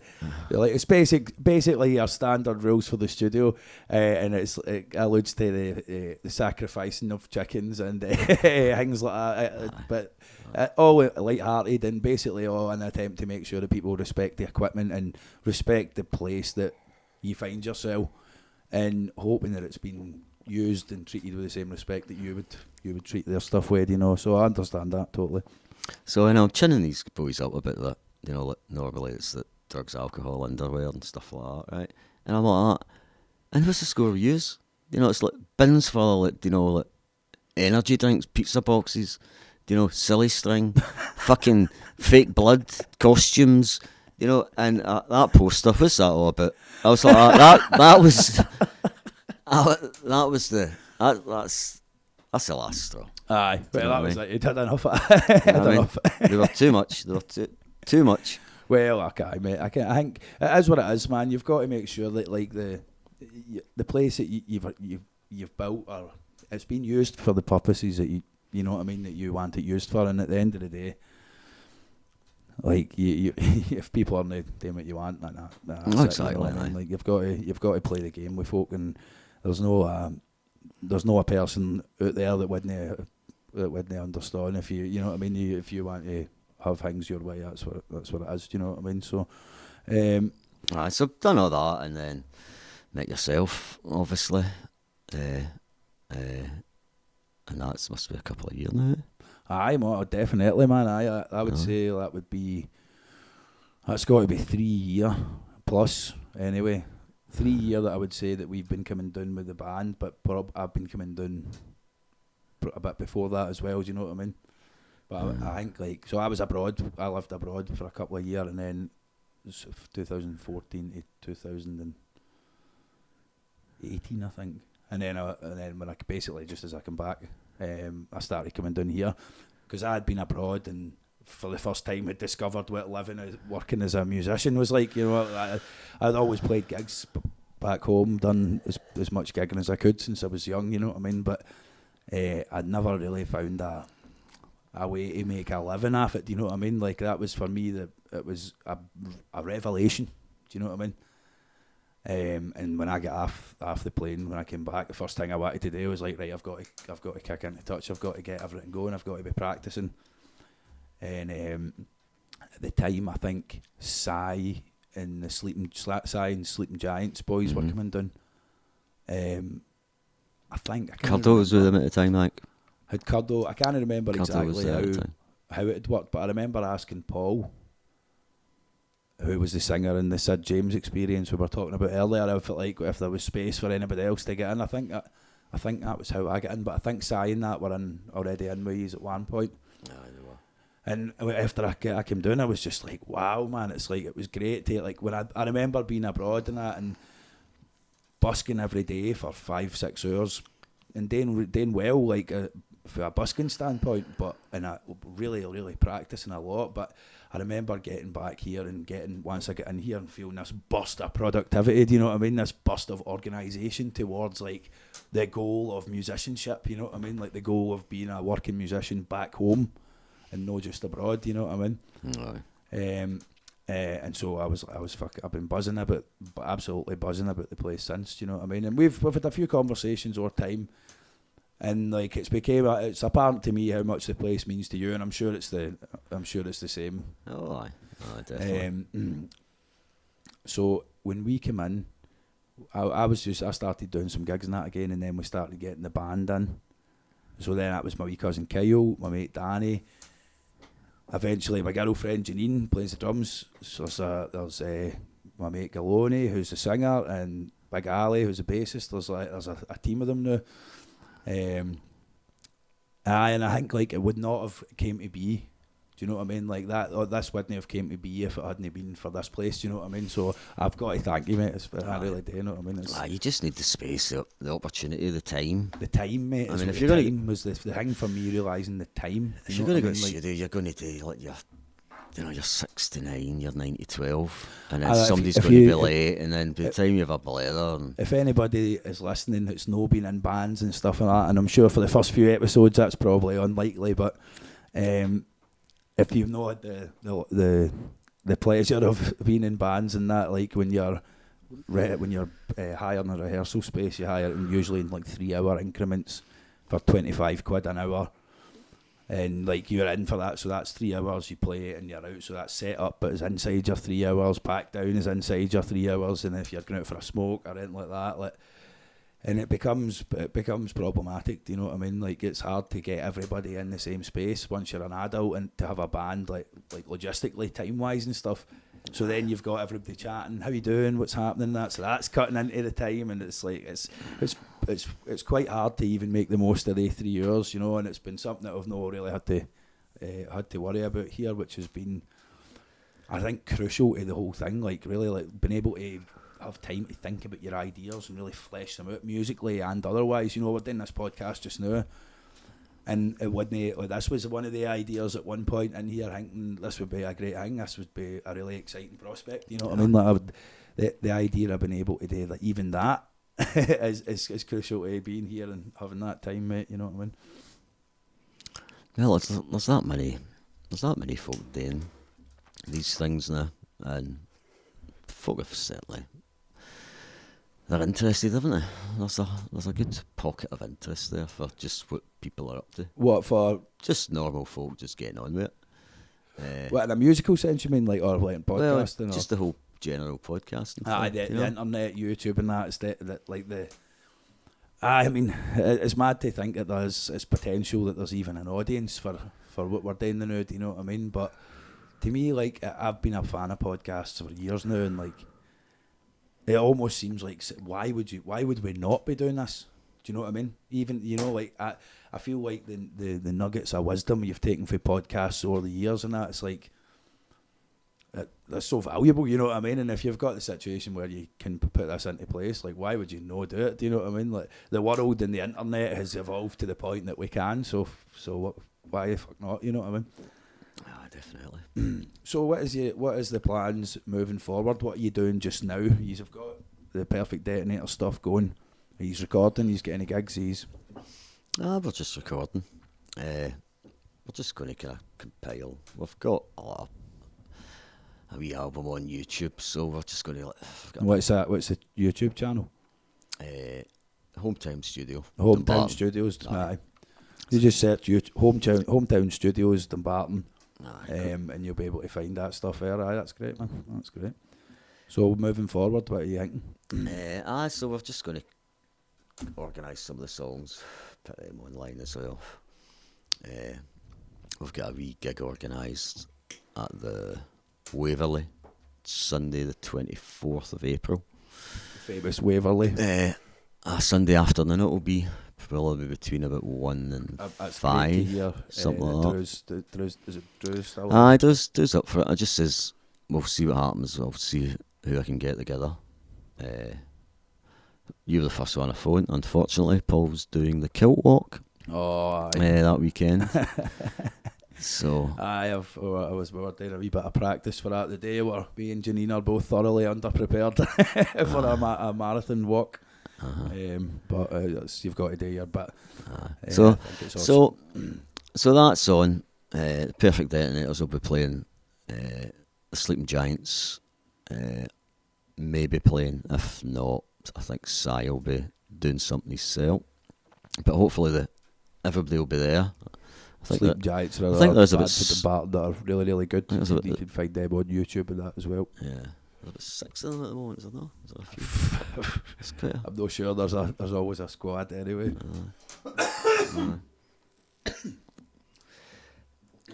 like it's basically your standard rules for the studio, and it alludes to the sacrificing of chickens and things like that, but all light-hearted and basically all an attempt to make sure that people respect the equipment and respect the place that you find yourself, and hoping that it's been used and treated with the same respect that you would treat their stuff with, you know. So I understand that totally. So I'm chinning these boys up a bit that, you know, like normally it's the drugs, alcohol, underwear and stuff like that, right? And I'm like that. And what's the score of use? You know, it's like bins full of like, you know, like energy drinks, pizza boxes, you know, silly string, fucking fake blood, costumes, you know, and that poster, what's that all about? I was like, that's the last straw. Aye, well, that was it. You'd had enough. They were too much. They were too much. Well, okay, mate. I think it is what it is, man. You've got to make sure that like the place that you've built, or it's been used for the purposes that you know what I mean, that you want it used for. And at the end of the day, like you if people aren't doing what you want, nah, exactly. You know what I mean? Like you've got to play the game with folk, and there's no a person out there that wouldn't understand if you know what I mean. If you want to have things your way, that's what it is. Do you know what I mean? So, so done all that, and then met yourself, obviously, and that must be a couple of years now. Aye, definitely, man. I would say that's got to be 3 year plus anyway. 3 year that I would say that we've been coming down with the band, but I've been coming down a bit before that as well. Do you know what I mean? But I think like, so I was abroad. I lived abroad for a couple of years, and then 2014 to 2018, I think. And then when I basically just as I come back, I started coming down here because I had been abroad and for the first time had discovered what working as a musician was like. You know, I'd always played gigs back home, done as much gigging as I could since I was young. You know what I mean? But I'd never really found a way to make a living off it. Do you know what I mean? Like that was for me it was a revelation. Do you know what I mean? And when I got off the plane, when I came back, the first thing I wanted to do was like, right, I've got to kick into touch. I've got to get everything going. I've got to be practicing. And at the time, I think Sai and the Sleeping Giants boys were coming down. I think Curdo was with them at the time, like. Had Curdo. I can't remember Curdo exactly how it had worked, but I remember asking Paul, who was the singer in the Sid James Experience we were talking about earlier, if there was space for anybody else to get in. I think that was how I got in, but I think Si and that were already in with us at one point. Yeah, they were. And after I came down, I was just like, wow, man, it's like, it was great to, like, when I remember being abroad and that, and busking every day for 5-6 hours, and doing well, like, from a busking standpoint, but really practicing a lot. But I remember getting back here and once I get in here and feeling this burst of productivity, do you know what I mean? This burst of organisation towards like the goal of musicianship, you know what I mean? Like the goal of being a working musician back home and not just abroad, you know what I mean? No. And so I've been absolutely buzzing about the place since, do you know what I mean? And we've had a few conversations over time. And like it's apparent to me how much the place means to you, and I'm sure it's the same. Oh, aye, definitely. So when we came in, I started doing some gigs and that again, and then we started getting the band in. So then that was my wee cousin Kyle, my mate Danny. Eventually, my girlfriend Janine plays the drums. So there's my mate Galone, who's the singer, and Big Ali, who's the bassist. There's a team of them now. And I think like it would not have came to be. Do you know what I mean? Like that, or this wouldn't have came to be if it hadn't been for this place. Do you know what I mean? So I've got to thank you, mate. I really do. You know what I mean? You just need the space, the opportunity, the time. The time, mate. I mean, if you're time was the thing for me, realising the time. If you're going to go studio, you're going to do like you're 69, you're 9-12, and then somebody's going to be late, and then by the time you have a blather. If anybody is listening that's not been in bands and stuff like that, and I'm sure for the first few episodes that's probably unlikely, but if you've not had the pleasure of being in bands and that, like when you're hiring a rehearsal space, you hire them usually in like 3-hour increments for 25 quid an hour. And like you're in for that, so that's 3 hours, you play it and you're out, so that's set up, but it's inside your 3 hours, back down is inside your 3 hours, and if you're going out for a smoke or anything like that, and it becomes problematic, do you know what I mean? Like it's hard to get everybody in the same space once you're an adult, and to have a band like logistically, time wise and stuff. So then you've got everybody chatting, how you doing, what's happening, so that's cutting into the time, and it's like it's quite hard to even make the most of the 3 hours, you know. And it's been something that I've not really had to worry about here, which has been, I think, crucial to the whole thing. Like really, like being able to have time to think about your ideas and really flesh them out musically and otherwise. You know, we're doing this podcast just now, and it wouldn't. Like, this was one of the ideas at one point in here, thinking this would be a great thing. This would be a really exciting prospect. You know what I mean? Like the idea of being able to do like even that is crucial to being here and having that time, mate. You know what I mean? Well, there's that many folk doing these things now, and folk have certainly. They're interested, haven't they? There's a good pocket of interest there for just what people are up to. What for? Just normal folk just getting on with it. What, in a musical sense, you mean, like, or like in podcasting? Well, just the whole general podcasting. The internet, YouTube, and that. It's like the. I mean, it's mad to think that it's potential that there's even an audience for what we're doing now. Do you know what I mean? But to me, like, I've been a fan of podcasts for years now, and like. It almost seems like, why would we not be doing this? Do you know what I mean? Even, you know, like I feel like the nuggets of wisdom you've taken from podcasts over the years and that, it's like they're so valuable, you know what I mean? And if you've got the situation where you can put this into place, like why would you not do it? Do you know what I mean? Like the world and the internet has evolved to the point that we can, so why the fuck not? You know what I mean? Ah, definitely. So what is the plans moving forward? What are you doing just now? You've got the Perfect Detonator stuff going. He's recording. He's getting any gigs. We're just recording. We're just going to kind of compile. We've got a wee album on YouTube, so we're just going to What's that? What's the YouTube channel? Hometown Studio. Hometown Dumbarton. Studios. Aye. You just search Hometown Studios Dumbarton, Aye, and you'll be able to find that stuff there. Aye, that's great, man. That's great. So moving forward, what are you thinking? So we're just going to organise some of the songs, put them online as well. We've got a wee gig organised at the Waverley, Sunday the 24th of April. Famous Waverley. A Sunday afternoon it will be, probably between about 1 and That's 5, great to hear. something like that. Is it Drew's still? Aye, Drew's up for it. I just says, we'll see what happens, I'll see who I can get together. You were the first one I phoned, unfortunately. Paul's doing the kilt walk Oh, aye. that weekend. So I was we were doing a wee bit of practice for that today, where me and Janine are both thoroughly underprepared for a marathon walk. But you've got to do your bit. So that's on. The Perfect Detonators will be playing the Sleeping Giants. Maybe playing. If not, I think Si will be doing something himself. But hopefully everybody will be there. I think Sleep Giants are I think there's about that are really, really good. You about can find them on YouTube and that as well. Yeah, there's about 6 of them at the moment, is there not? Is there a few? It's quite I'm not sure. There's always a squad anyway.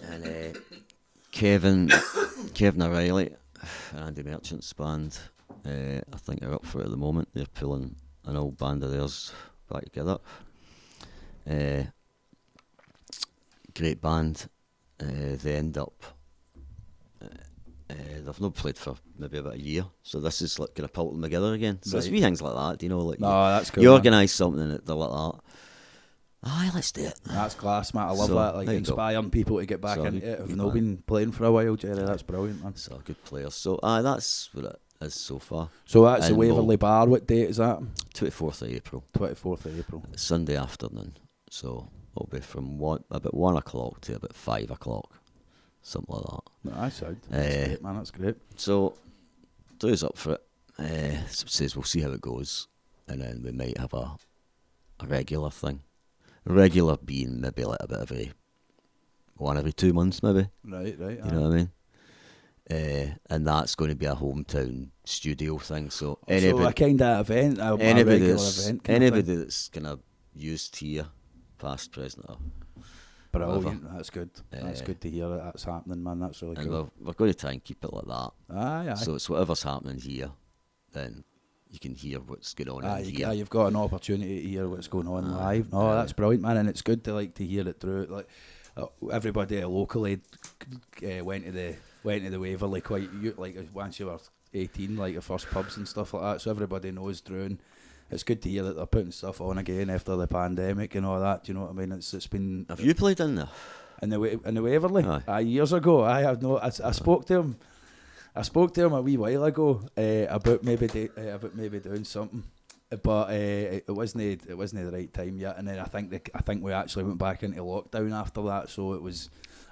And Kevin O'Reilly and Andy Merchant's band, I think are up for it at the moment. They're pulling an old band of theirs back together. Great band. They end up they've not played for maybe about a year, so this is like going to pull them together again. So it's wee things like that, you know, like that's cool. You organise something that they're like that. Aye, let's do it. That's class, man. I love So, that. Like there you go. inspiring people to get back So, into it. I've good not man. been playing for a while, Jerry. That's brilliant, man. So good players. So that's what it is so far. So that's the And Waverley Bar. What date is that? 24th of April, 24th of April. Sunday afternoon. So it'll be from about 1 o'clock to about 5 o'clock, something like that. No, that's great, man. That's great. So Drew's up for it. Says we'll see how it goes, and then we might have a regular thing. Regular being maybe like about every 2 months, maybe. Right. You know what I mean? And that's going to be a hometown studio thing. So anybody, a kind of event, a regular event. Anybody that's kind of used here, past, present, or Brilliant. whatever. That's good. That's good to hear that that's happening, man. That's really And cool. we're going to try and keep it like that. Aye. So it's whatever's happening here, then you can hear what's going on in here. You've got an opportunity to hear what's going on live. No, aye. that's brilliant, man, and it's good to hear it through. Like everybody locally went to the Waverley quite once you were 18, like the first pubs and stuff like that. So everybody knows Drew, and it's good to hear that they're putting stuff on again after the pandemic and all that. Do you know what I mean? It's been. Have you played in there? In the Waverley? Aye. Years ago. I spoke to him. I spoke to him a wee while ago about maybe doing something, but it wasn't the right time yet. And then I think we actually went back into lockdown after that, so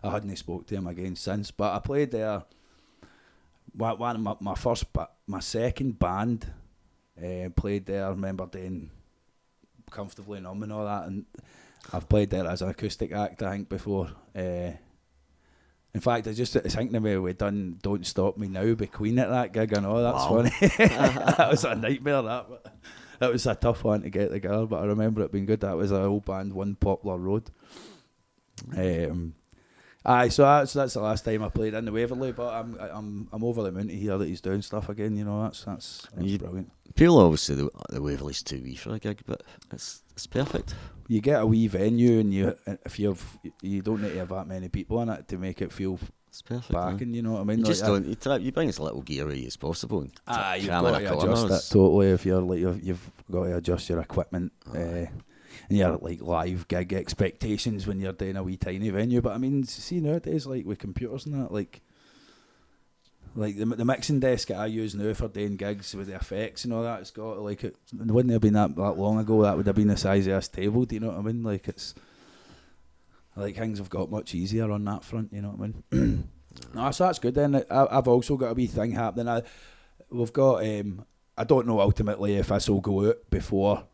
I hadn't spoke to him again since. But I played there. My second band played there. I remember doing Comfortably Numb and all that, and I've played there as an acoustic act, I think, before. In fact, I think we done Don't Stop Me Now by Queen at that gig. I know that's funny. That was a nightmare, that was a tough one to get together, but I remember it being good. That was an old band, One Poplar Road. So that's the last time I played in the Waverley, but I'm over the moon to hear that he's doing stuff again. You know, that's brilliant. People always say the Waverley's too wee for a gig, but it's perfect. You get a wee venue, and you don't need to have that many people in it to make it feel It's perfect. backing. You know what I mean? You just don't. You bring as little gear as possible. And You've cram got in to a adjust corner. it totally. If you're you've got to adjust your equipment and your live gig expectations when you're doing a wee tiny venue. But I mean, see nowadays, with computers and that, like the mixing desk that I use now for doing gigs with the effects and all that, it's got it wouldn't have been that long ago. That would have been the size of this table. Do you know what I mean? It's things have got much easier on that front. You know what I mean? No, so that's good then. I've also got a wee thing happening. We've got, I don't know ultimately if this will go out before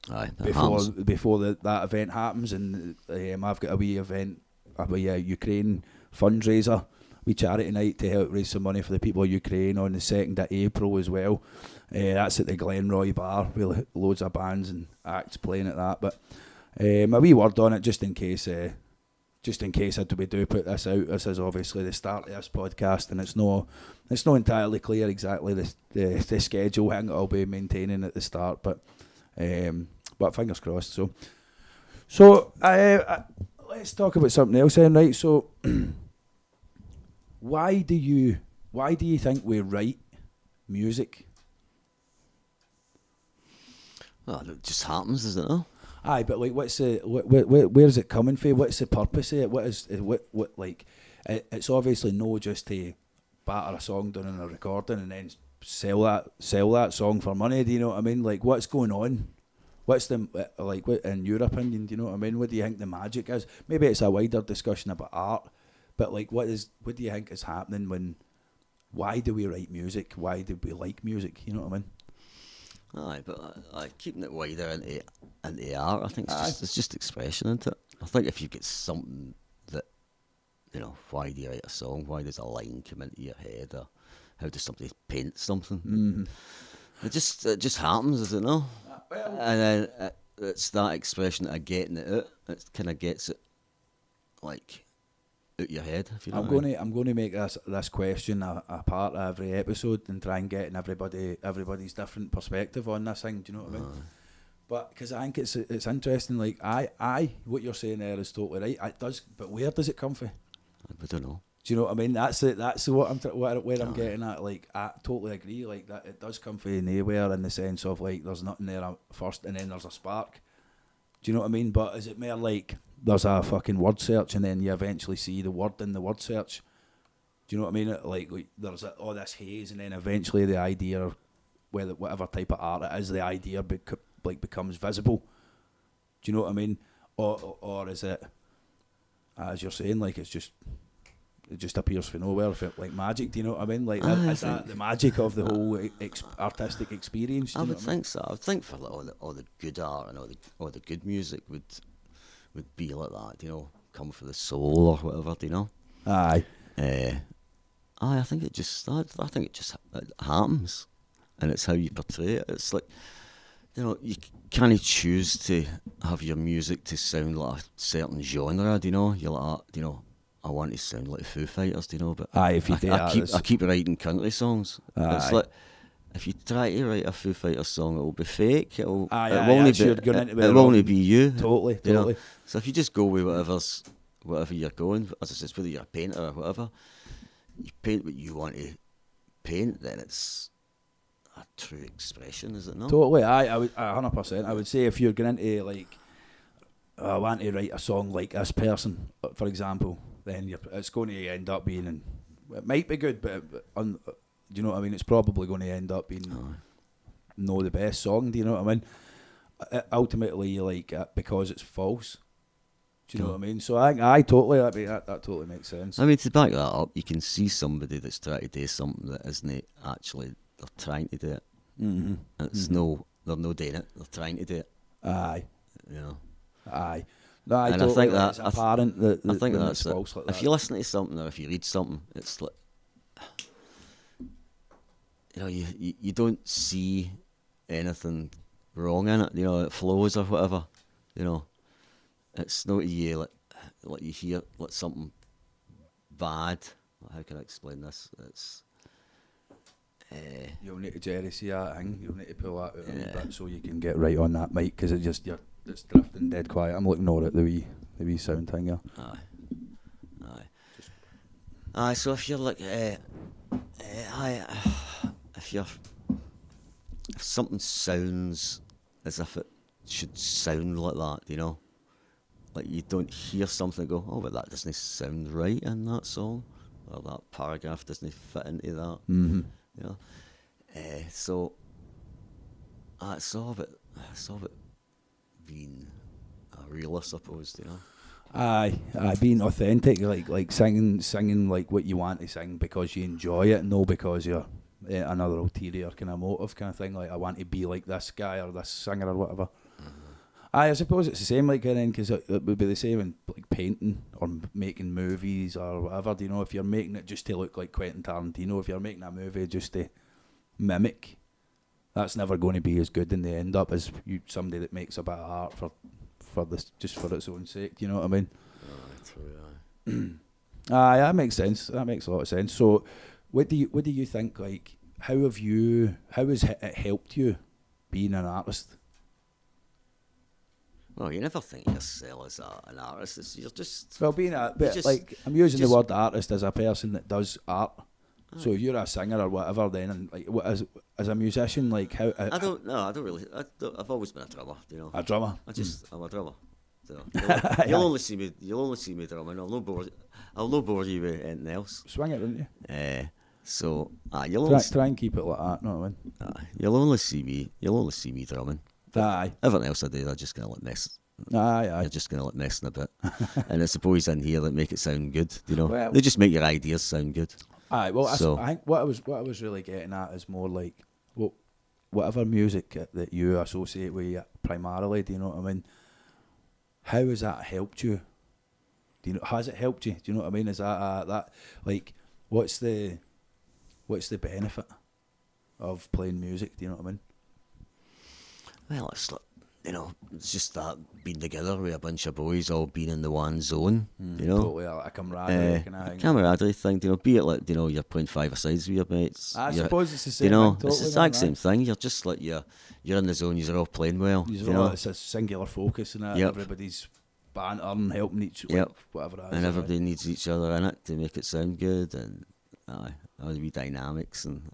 that event happens, and I've got a wee event, a wee Ukraine fundraiser, wee charity night to help raise some money for the people of Ukraine on the 2nd of April as well. That's at the Glenroy Bar with loads of bands and acts playing at that. But a wee word on it just in case we do put this out. This is obviously the start of this podcast, and it's not entirely clear exactly the schedule thing I'll be maintaining at the start, but fingers crossed. So let's talk about something else then, right? So why do you think we write music? Well, it just happens, doesn't it? No? Aye, but like, where's it coming from? What's the purpose of it? What like? It's obviously no just to batter a song down in a recording and then sell that song for money. Do you know what I mean? Like, what's going on? What's the like? What, in your opinion, do you know what I mean? What do you think the magic is? Maybe it's a wider discussion about art, but like, what do you think is happening why do we write music? Why do we like music? You know what I mean? Aye, but keeping it wider into art, I think it's just expression, isn't it? I think if you get something that, you know, why do you write a song? Why does a line come into your head? Or how does somebody paint something? Mm-hmm. It just happens, does it no? And then it's that expression of getting it out. It kind of gets it, like, out your head, if you know what I mean. I'm going to make this question a part of every episode and try and get in everybody's different perspective on this thing. Do you know what I mean? But because I think it's interesting. Like I what you're saying there is totally right. It does, but where does it come from? I don't know. Do you know what I mean? That's it. That's what I'm getting at. Like, I totally agree. Like, that it does come from nowhere in the sense of like there's nothing there first and then there's a spark. Do you know what I mean? But is it more like there's a fucking word search and then you eventually see the word in the word search? Do you know what I mean? Like there's this haze and then eventually the idea, whatever type of art it is, the idea becomes visible. Do you know what I mean? Or is it, as you're saying, like it just appears from nowhere, like magic? Do you know what I mean? Like, is that the magic of the whole artistic experience? I would think so. I would think for all the good art and all the good music would be like that. You know, come for the soul or whatever. Do you know? Aye. I think it just happens, and it's how you portray it. It's like, you know, you can't choose to have your music to sound like a certain genre. Do you know? You're like, you know, I want to sound like Foo Fighters, do you know? But aye, if you I keep writing country songs. Aye. It's like, if you try to write a Foo Fighters song, it will be fake. It will only be you. Totally. You know? So if you just go with whatever you're going, as I said, whether you're a painter or whatever, you paint what you want to paint, then it's a true expression, is it not? Totally. I would 100%. I would say if you're going into like, I want to write a song like this person, for example, then it's going to end up being, it might be good, but do you know what I mean? It's probably going to end up being no the best song. Do you know what I mean? Ultimately, you like it because it's false. Do you know what I mean? So I totally that totally makes sense. I mean, to back that up, you can see somebody that's trying to do something that isn't actually, they're trying to do it. Mm-hmm. And it's they're not doing it. They're trying to do it. Aye. You know. Aye. No, I think that it's apparent that I think that's it's false like that. If you listen to something or if you read something, it's like, you know, you don't see anything wrong in it. You know, it flows or whatever. You know, it's not you like you hear like something bad. How can I explain this? It's you'll need to Gerry see that thing. You'll need to pull that out a little bit so you can get right on that mic, because it's drifting dead quiet. I'm looking over at the wee sound thing here. Aye. So if you're like, if something sounds as if it should sound like that, you know, like you don't hear something and go, oh, but that doesn't sound right in that song, or that paragraph doesn't fit into that. Mm-hmm. You know, so it's all about being real, I suppose. You know. Being authentic, like singing like what you want to sing because you enjoy it, no because you're another ulterior kind of motive kind of thing. Like I want to be like this guy or this singer or whatever. I suppose it's the same like then, because it would be the same in like painting or making movies or whatever. Do you know, if you're making it just to look like Quentin Tarantino, if you're making a movie just to mimic, that's never going to be as good in the end up as somebody that makes a bit of art for this, just for its own sake. Do you know what I mean? True. That makes sense. That makes a lot of sense. So, what do you think? Like, how has it helped you being an artist? Well, you never think yourself as an artist. You're just... Well, being like, I'm using the word artist as a person that does art. So if you're a singer or whatever, then, and like, as a musician, like how? I don't really. I've always been a drummer. You know. A drummer. I'm a drummer. So you'll only see me drumming. I'll no bore you with anything else. Swing it, wouldn't you? So you'll try and keep it like that. Know what I mean? You'll only see me drumming. Aye. Everything else I do, I'm just gonna let mess. Aye. You're just gonna let messing a bit, and it's the boys in here that make it sound good. You know, well, they just make your ideas sound good. Aye, well, so, I think what I was really getting at is more like, well, whatever music that you associate with primarily, do you know what I mean? How has that helped you? Do you know? Has it helped you? Do you know what I mean? Is that like, what's the benefit of playing music? Do you know what I mean? Well, it's like, you know, it's just that being together with a bunch of boys all being in the one zone, you know. Totally, a camaraderie kind of thing. Camaraderie thing, you know, be it like, you know, you're playing 5-a-sides with your mates. I suppose it's the same you know, thing. Totally, it's the exact same thing. You're just like, you're in the zone, you're all playing well. You know? It's a singular focus and that. Yep. Everybody's bantering, helping each other, yep. Whatever that is. And everybody needs each other in it to make it sound good, and all the wee dynamics, and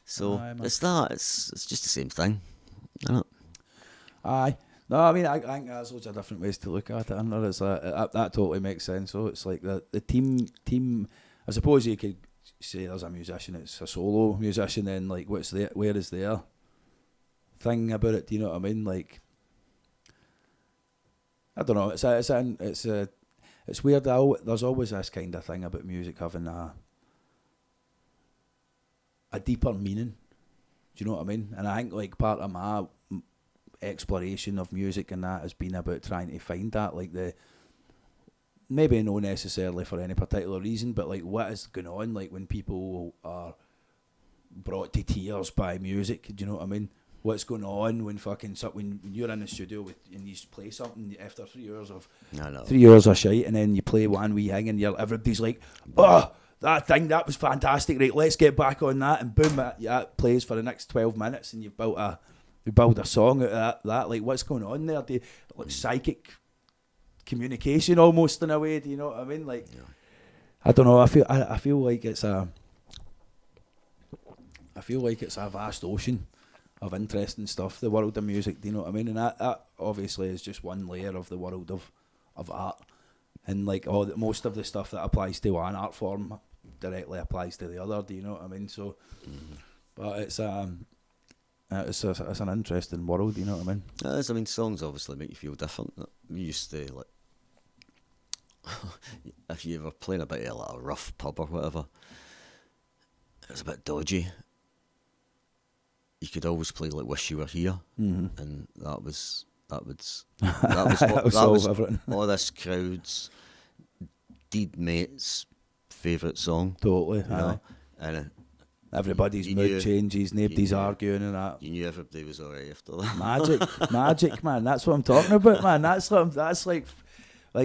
So it's just the same thing. Aye. No, I mean, I think there's loads of different ways to look at it, and it's that totally makes sense. So it's like the team. I suppose you could say there's a musician, it's a solo musician. Then like, where is their thing about it? Do you know what I mean? Like, I don't know. It's weird. There's always this kind of thing about music having a deeper meaning. Do you know what I mean? And I think like part of my exploration of music and that has been about trying to find that, like maybe not necessarily for any particular reason, but like what is going on, like when people are brought to tears by music. Do you know what I mean? What's going on when when you're in the studio and you play something after 3 years of 3 years of shite, and then you play one wee thing and everybody's like, oh, that thing, that was fantastic, right, let's get back on that, and boom, it plays for the next 12 minutes and you've built a song out of that. Like, what's going on there? Like psychic communication almost, in a way. Do you know what I mean? Like, I don't know. I feel like it's a vast ocean of interesting stuff, the world of music. Do you know what I mean? And that obviously is just one layer of the world of art. And like most of the stuff that applies to one art form directly applies to the other. Do you know what I mean? So, but it's an interesting world, you know what I mean? It is. I mean, songs obviously make you feel different. We used to, like, if you were playing a bit of like a rough pub or whatever, it was a bit dodgy. You could always play like "Wish You Were Here," and that was all this crowd's deed mate's favourite song. Totally, you know? And everybody's mood changes, nobody's arguing and that. You knew everybody was alright after that. Magic, man. That's what I'm talking about, man. That's like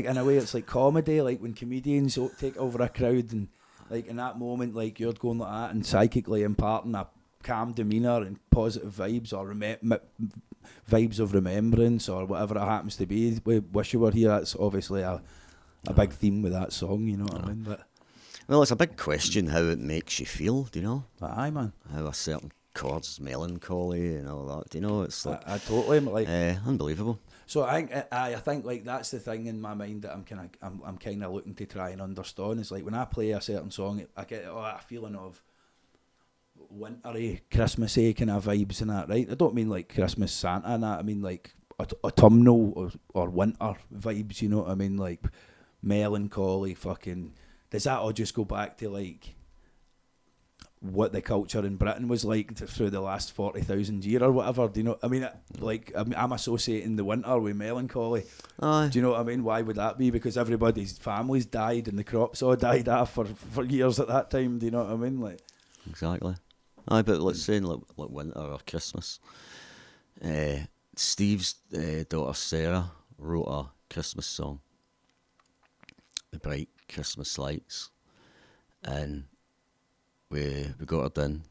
in a way, it's like comedy. Like when comedians take over a crowd, and like in that moment, like you're going like that and psychically imparting a calm demeanour and positive vibes, or vibes of remembrance, or whatever it happens to be. Wish You Were Here. That's obviously a big theme with that song. You know what I mean? But well, it's a big question how it makes you feel, do you know? Aye, man. How a certain chord's melancholy and all that, do you know? It's like... I totally, like... unbelievable. So I think like that's the thing in my mind that I'm kind of looking to try and understand, is like when I play a certain song, I get a feeling of wintry, Christmassy kind of vibes and that, right? I don't mean like Christmas Santa and that, I mean like autumnal or winter vibes, you know what I mean? Like melancholy, fucking. Does that all just go back to like what the culture in Britain was like through the last 40,000 years or whatever? Do you know? I mean, I'm associating the winter with melancholy. Aye. Do you know what I mean? Why would that be? Because everybody's families died and the crops all died off for years at that time. Do you know what I mean? Like Exactly. Aye, but let's say like winter or Christmas. Steve's daughter Sarah wrote a Christmas song, The Bright Christmas Lights, and we got her in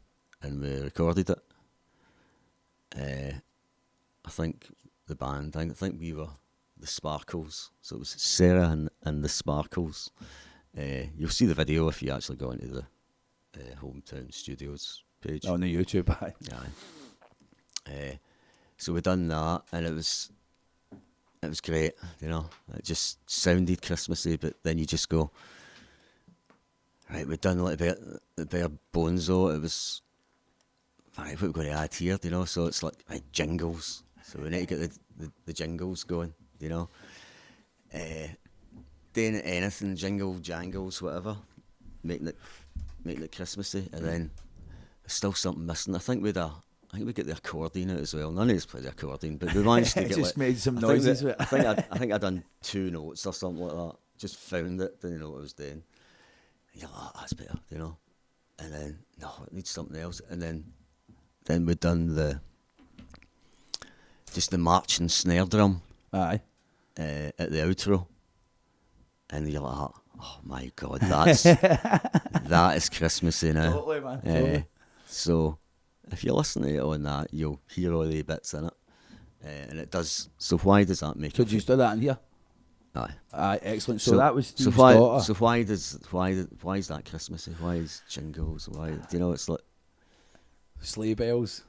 and we recorded it. I think the band, I think we were the Sparkles, so it was Sarah and the Sparkles. You'll see the video if you actually go into the Hometown Studios page. on the YouTube, aye. Aye. So we done that, and it was great, you know. It just sounded Christmassy, but then you just go, right, we've done a little bit of Bonzo. It was, right, what we're going to add here, you know. So it's like jingles. So we need to get the jingles going, you know. Doing anything, jingle, jangles, whatever, making it Christmassy, and then there's still something missing. I think we get the accordion out as well. None of us play the accordion, but we managed to get just made some noises with it. I think I done 2 notes or something like that. Just found it, didn't know what I was doing. And you're like, oh, that's better, you know. And then no, it needs something else. And then we done just the march and snare drum. Aye. At the outro, and you're like, oh my god, that is Christmassy now. Totally, man. Totally. So if you listen to it on that, you'll hear all the bits in it, and it does. So why does that make? Could you do that in here? Aye. Aye, excellent. So that was Steve's why? daughter. So why is that Christmassy? Why is jingles? Why? Do you know it's like sleigh bells?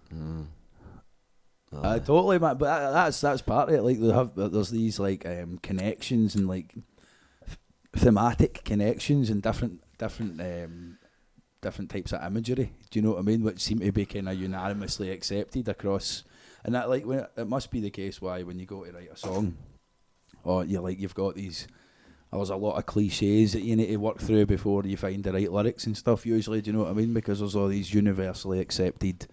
Totally, man. But that's part of it. Like there's these like connections and like thematic connections and different types of imagery. Do you know what I mean? Which seem to be kind of unanimously accepted across. And that like it must be the case why when you go to write a song, or you've got these. There's a lot of cliches that you need to work through before you find the right lyrics and stuff. Usually, do you know what I mean? Because there's all these universally accepted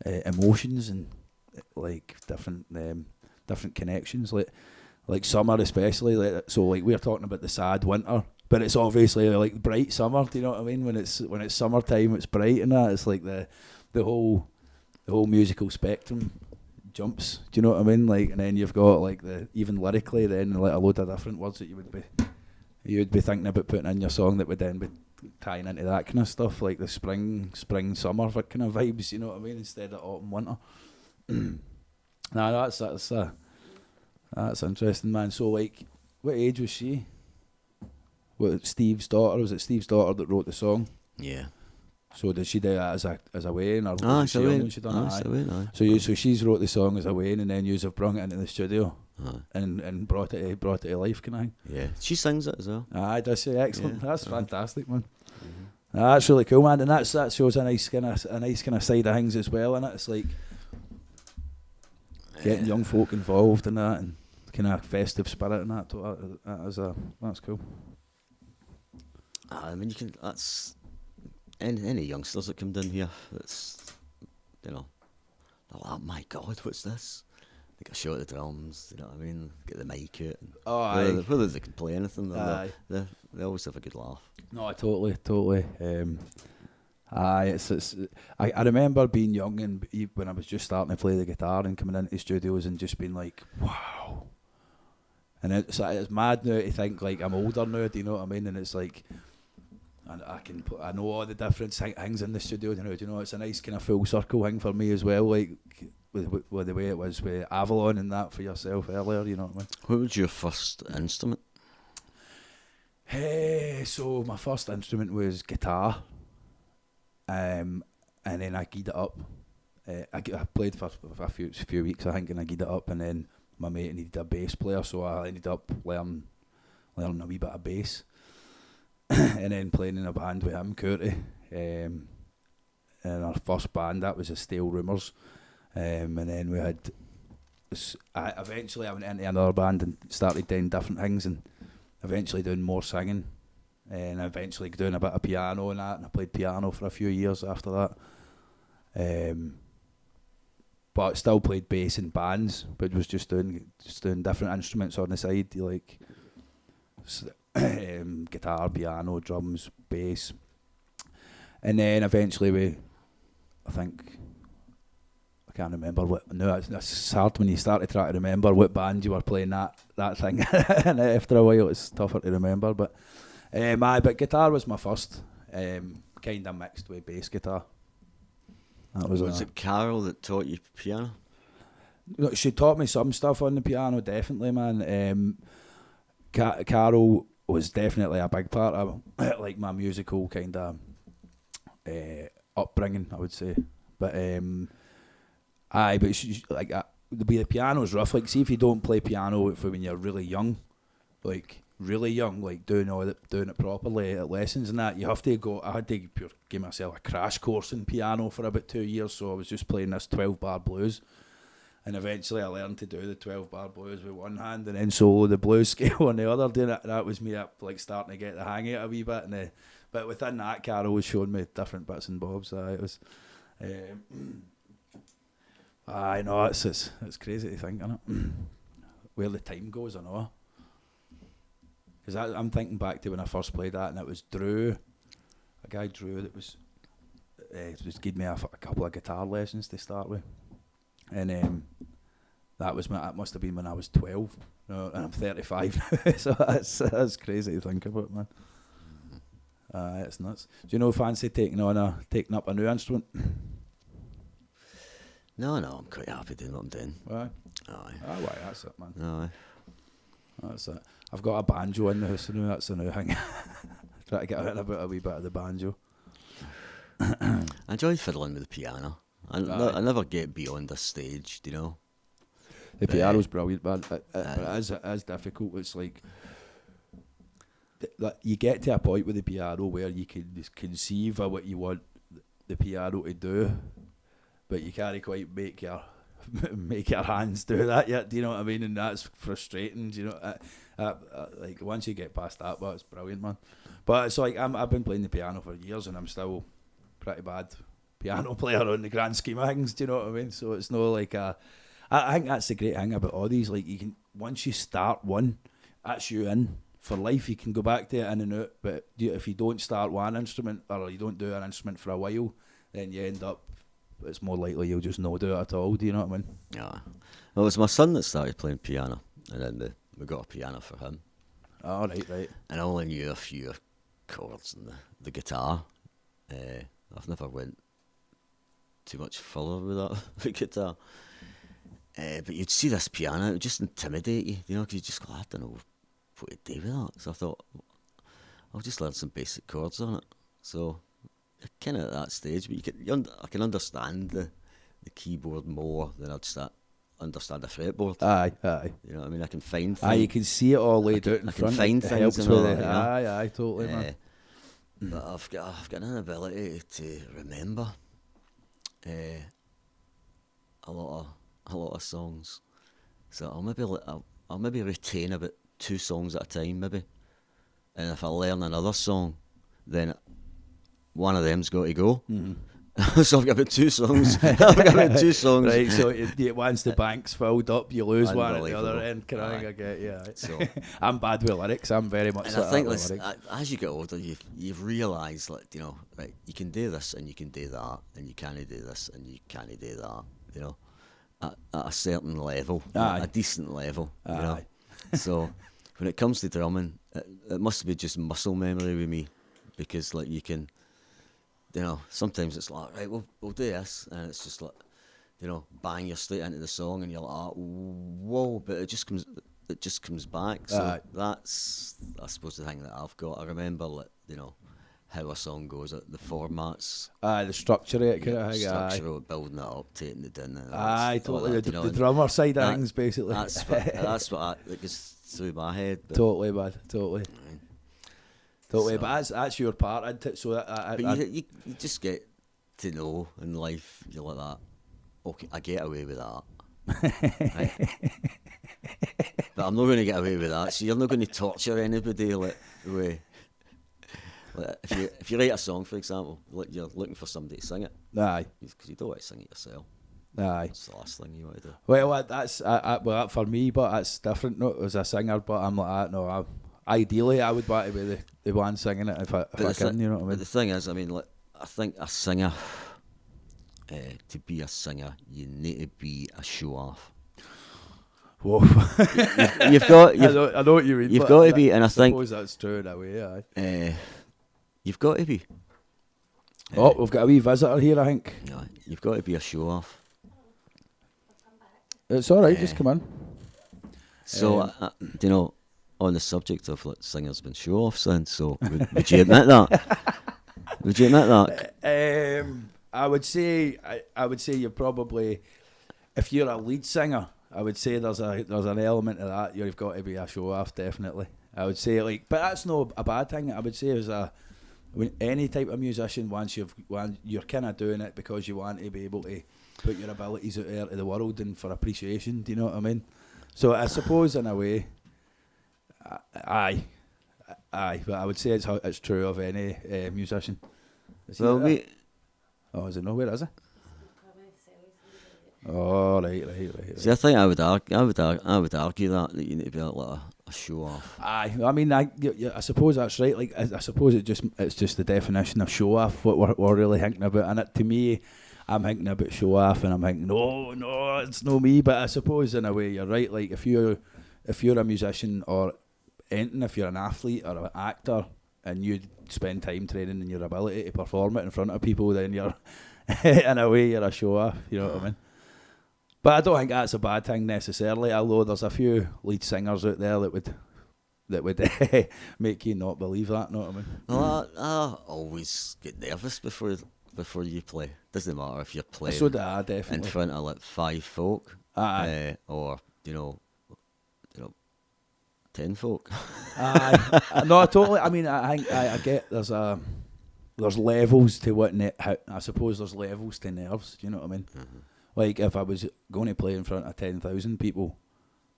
emotions and like different connections, like summer especially. Like, so like we're talking about the sad winter, but it's obviously like bright summer. Do you know what I mean? When it's summertime, it's bright and that. It's like the whole musical spectrum jumps. Do you know what I mean? Like, and then you've got like even lyrically, then like a load of different words that you would be thinking about putting in your song that would then be tying into that kind of stuff, like the spring summer kind of vibes. You know what I mean? Instead of autumn winter. Nah, that's interesting, man. So like, what age was she? What, Steve's daughter? Was it Steve's daughter that wrote the song? Yeah. So did she do that as a weigh-in, or was she young when she done it? So she's wrote the song as a weigh-in, and then yous have brung it into the studio and brought it to life, kind of thing. Yeah, she sings it as well. Does she? Excellent. Yeah. That's fantastic, man. That's really cool, man, and that shows a nice kind of side of things as well, and it's like getting young folk involved in that and kind of festive spirit and that. That's cool. I mean, that's any youngsters that come down here. That's, you know, they're like, oh my god, what's this? They get a shot of the drums. You know what I mean? Get the mic out. Whether they can play anything, they always have a good laugh. No, totally. I remember being young and when I was just starting to play the guitar and coming into studios and just being like, wow. And it's mad now to think like I'm older now. Do you know what I mean? And it's like, I know all the different things in the studio. Do you know? It's a nice kind of full circle thing for me as well. Like with the way it was with Avalon and that for yourself earlier. You know what I mean? What was your first instrument? So my first instrument was guitar. And then I geared it up. I played for a few weeks, I think, and I geared it up. And then my mate needed a bass player, so I ended up learning a wee bit of bass. And then playing in a band with him, Curty. And our first band, that was the Stale Rumours. And then we had eventually I went into another band and started doing different things, and eventually doing more singing, and eventually doing a bit of piano and that, and I played piano for a few years after that. But still played bass in bands, but was just doing different instruments on the side, like guitar, piano, drums, bass. And then eventually I can't remember what. No, it's hard when you start to try to remember what band you were playing that thing. And after a while, it's tougher to remember. But but guitar was my first. Kind of mixed with bass guitar. That was it Carol that taught you piano? She taught me some stuff on the piano, definitely, man. Carol was definitely a big part of like my musical kind of upbringing, I would say. But but she, like the piano's rough. Like, see if you don't play piano for when you're really young, like doing it properly at lessons and that, you have to go. I had to give myself a crash course in piano for about 2 years. So I was just playing this 12-bar blues, and eventually I learned to do the 12-bar blues with one hand and then solo the blues scale on the other. Doing it, that was me up like starting to get the hang of it a wee bit. And but within that, Carol was showing me different bits and bobs. It was. I know it's crazy to think, isn't it? Where the time goes, I know. Because I'm thinking back to when I first played that, and it was Drew, a guy Drew that was giving me a couple of guitar lessons to start with, and that must have been when I was 12, and I'm 35, so that's crazy to think about, man. It's nuts. Do you know fancy taking up a new instrument? No, I'm quite happy doing what I'm doing. Aye. Aye. Aye, that's it, man. Aye. That's it. I've got a banjo in the house now, that's a new thing. Try to get out a wee bit of the banjo. I enjoy fiddling with the piano. I never get beyond this stage, do you know? The piano's brilliant, man. But it is difficult. It's like you get to a point with the piano where you can just conceive of what you want the piano to do, but you can't quite make your hands do that yet. Do you know what I mean? And that's frustrating. Do you know? Like once you get past that, but it's brilliant, man. But it's like I've been playing the piano for years, and I'm still pretty bad piano player on the grand scheme of things. Do you know what I mean? So it's no like I think that's the great thing about all these. Like, you can, once you start one, that's you in for life. You can go back to it in and out. But if you don't start one instrument, or you don't do an instrument for a while, then you end up, it's more likely you'll just not do it at all. Do you know what I mean? Yeah. Well, it was my son that started playing piano, and then we got a piano for him. Oh, right. And I only knew a few chords in the guitar. I've never went too much further with that the guitar. But you'd see this piano, it would just intimidate you, you know, because you just go, I don't know what to do with that. So I thought, I'll just learn some basic chords on it. So kind of at that stage, but I can understand the keyboard more than I'd understand a fretboard. Aye. You know what I mean? I can find things. Aye, you can see it all laid out in front. I can find things and all that, you know? Aye, totally, man. But I've got an inability to remember a lot of songs. So I'll maybe retain about 2 songs at a time, maybe. And if I learn another song, then one of them's got to go. Mm-hmm. So I've got about 2 songs. Right, so once the bank's filled up, you lose one at the other end. I get you. Right. So I'm bad with lyrics. I'm very much. And I think as you get older, you realise, like, you know, right, you can do this and you can do that, and you can't do this and you can't do that. You know, at a certain level, a decent level. You know? So when it comes to drumming, it must be just muscle memory with me, because like you can. You know, sometimes it's like, right, we'll do this, and it's just like, you know, bang, you're straight into the song, and you're like, oh, whoa, but it just comes back. So that's, I suppose, the thing that I've got. I remember, like, you know, how a song goes, the formats. The structure of it, kind of thing. Structure, building it up, taking it down. Totally. The drummer side of things, basically. That's what goes through my head. But, totally, man. Totally. Totally, but that's your part. But you just get to know in life, you're like that. Okay, I get away with that. Right? But I'm not going to get away with that. So you're not going to torture anybody like if you write a song, for example, you're looking for somebody to sing it. Aye. Because you don't want to sing it yourself. Aye. That's the last thing you want to do. Well, that's well for me, but that's different. Not as a singer, but I'm like, no. Ideally, I would want to be the one singing it if I can. You know what I mean? But the thing is, I mean, like, I think a singer, to be a singer, you need to be a show off. Whoa. You've got. I know what you mean. You've got to be, and I think. Suppose that's true in a way. Aye. You've got to be. Oh, we've got a wee visitor here, I think. No, you've got to be a show off. It's all right. Just come in. So, you know, on the subject of like singers being show offs, then, so would you admit that? Would you admit that? I would say you're probably, if you're a lead singer, I would say there's an element of that. You've got to be a show off, definitely. I would say but that's not a bad thing. I would say any type of musician, once you're kind of doing it because you want to be able to put your abilities out there to the world and for appreciation. Do you know what I mean? So I suppose in a way, aye. But I would say it's true of any musician. Is it nowhere? Is it? Oh, right. See, I think I would argue that you need to be like a show off. Aye, I mean, I suppose that's right. Like, I suppose it's just the definition of show off what we're really thinking about. And to me, I'm thinking about show off, and I'm thinking, no, it's no me. But I suppose in a way you're right. Like if you're a musician or anything, if you're an athlete or an actor, and you spend time training in your ability to perform it in front of people, then you're in a way you're a show off. You know what I mean? But I don't think that's a bad thing necessarily, although there's a few lead singers out there that would make you not believe that, know what I mean? Well, I always get nervous before you play. Doesn't matter if you're playing so definitely in front of like 5 folk, or 10 folk. No, totally. I mean, I think I get there's levels to what I suppose there's levels to nerves. Do you know what I mean? Mm-hmm. Like, if I was going to play in front of 10,000 people,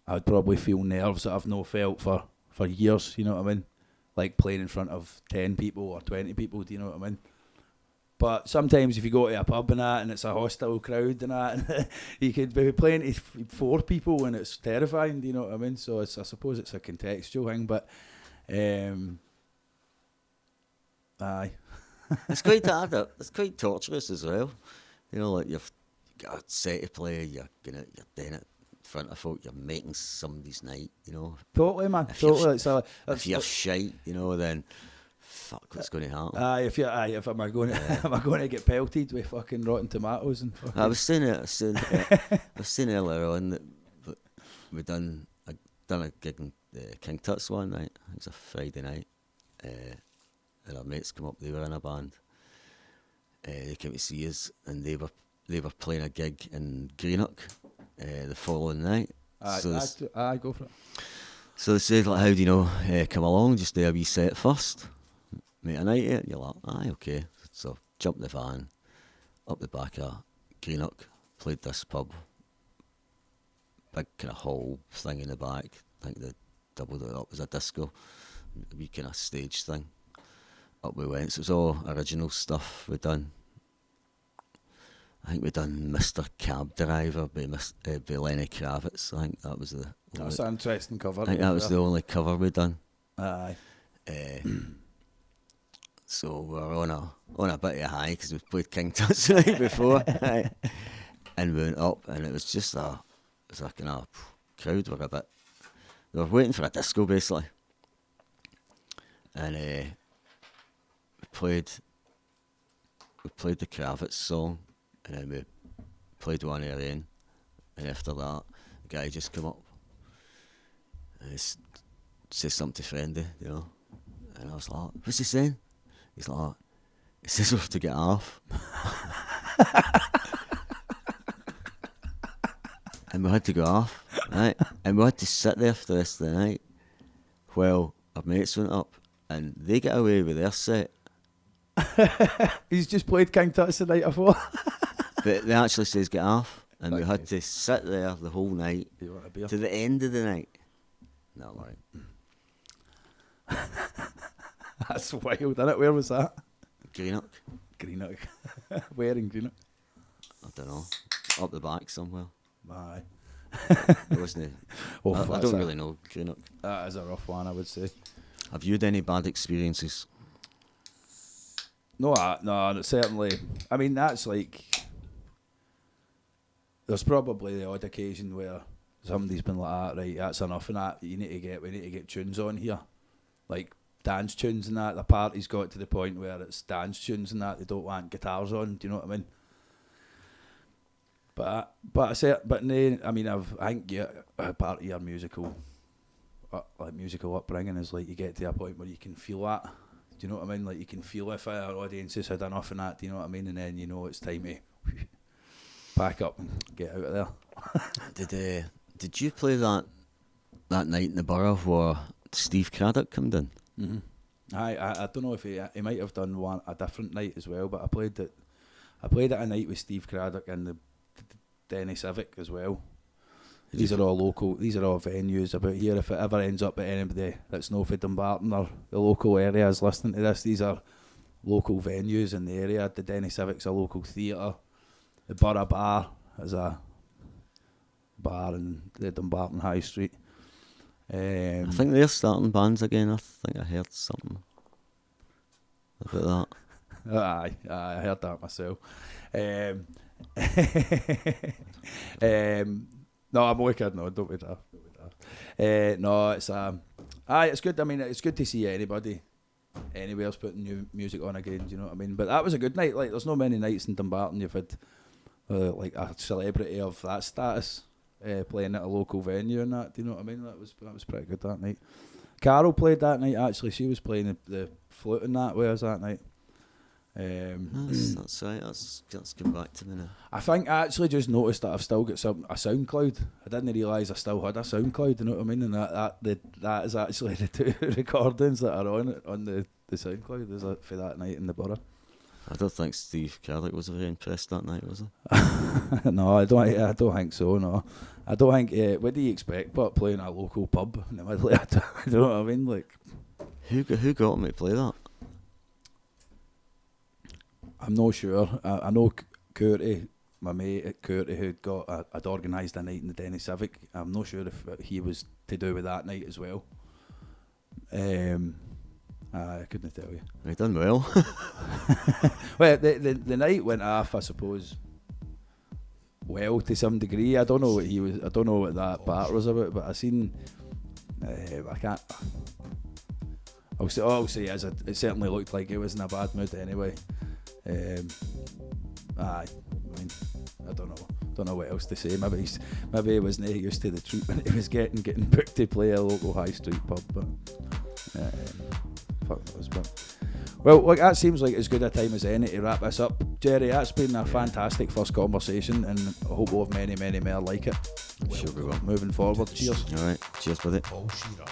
I would probably feel nerves that I've not felt for years, you know what I mean? Like playing in front of 10 people or 20 people, do you know what I mean? But sometimes if you go to a pub and that, and it's a hostile crowd and that, you could be playing to 4 people and it's terrifying, do you know what I mean? So I suppose it's a contextual thing, but aye. It's quite hard. It's quite torturous as well. You know, like you've got a set to play, you're doing it in front of folk, you're making somebody's night, you know. Totally, man. Totally. If you're shite, you know, then fuck, what's going to happen? If am I going to get pelted with fucking rotten tomatoes and fucking... I was saying earlier on that I done a gig in King Tut's one night. It was a Friday night, and our mates come up. They were in a band. They came to see us, and they were playing a gig in Greenock the following night. Aye, go for it. So they said, like, how do you know? Come along, just do a wee set first. Make a night of it. And you're like, aye, okay. So jumped the van, up the back of Greenock, played this pub. Big kind of hall thing in the back. I think they doubled it up as a disco. A wee kind of stage thing. Up we went. So it was all original stuff we'd done. I think we'd done Mr. Cab Driver by Lenny Kravitz. I think that was That's an interesting cover. I think that was the only cover we'd done. Aye. So we were on a bit of a high because we played King Tut's the night before. And we went up, and it was just a kind of crowd were they were waiting for a disco basically. And we played the Kravitz song, and then we played one of our own, and after that the guy just come up and he says something to Friendy, you know, and I was like, what's he saying? He's like, he says we have to get off. And we had to go off, right? And we had to sit there for the rest of the night while our mates went up, and they get away with their set. He's just played King Tut's the night before. But they actually says get off, and we had to sit there the whole night Do you want a beer? to the end of the night. No, right. That's wild, isn't it? Where was that? Greenock. Greenock. Where in Greenock? I don't know. Up the back somewhere. Aye. It wasn't. Oh, I don't really know Greenock. That is a rough one, I would say. Have you had any bad experiences? No, certainly. I mean, that's like. There's probably the odd occasion where somebody's been like, right, that's enough and that. We need to get tunes on here. Like dance tunes and that. The party's got to the point where it's dance tunes and that. They don't want guitars on. Do you know what I mean? I think part of your musical upbringing is like you get to a point where you can feel that. Do you know what I mean? Like you can feel if our audience has had enough of that. Do you know what I mean? And then you know it's time to pack up and get out of there. Did you play that night in the Borough where Steve Craddock came in? Mm-hmm. I don't know if he might have done a different night as well, but I played it a night with Steve Craddock and the Denny Civic as well. These are all local. These are all venues about here. If it ever ends up at anybody that's no for Dumbarton or the local area is listening to this, these are local venues in the area. The Denny Civic's a local theatre. The Borough Bar is a bar in the Dumbarton High Street. I think they're starting bands again. I think I heard something about that. Aye, I heard that myself. No, I'm only kidding. No, don't be daft. No, it's it's good. I mean, it's good to see anybody anywhere's putting new music on again. Do you know what I mean? But that was a good night. Like, there's no many nights in Dumbarton you've had like a celebrity of that status playing at a local venue and that. Do you know what I mean? That was pretty good that night. Carol played that night. Actually, she was playing the flute and that with us that night. That's right. Let's come back to me now. I think I actually just noticed that I've still got a SoundCloud. I didn't realise I still had a SoundCloud. You know what I mean? And that is actually the two recordings that are on the SoundCloud. Is that for that night in the Borough? I don't think Steve Craddock was very impressed that night, was he? No, I don't think so. No, I don't think. What do you expect? But playing a local pub in the middle of it, you know what I mean? Like, who got him to play that? I'm not sure. I know Curty, my mate at Curty, had organised a night in the Denny Civic. I'm not sure if he was to do with that night as well. I couldn't tell you. He done well. Well, the night went off, I suppose, well, to some degree. I don't know what I don't know what that part was about, but I seen. I can't. I'll say it certainly looked like he was in a bad mood anyway. I mean, I don't know what else to say. Maybe he wasn't used to the treatment he was getting booked to play a local high street pub. But fuck knows. But well, look, that seems like as good a time as any to wrap this up. Gerry, that's been a fantastic first conversation, and I hope we'll have many more like it. Sure we will. Moving forward. Cheers. All right. Cheers, buddy. Shearer.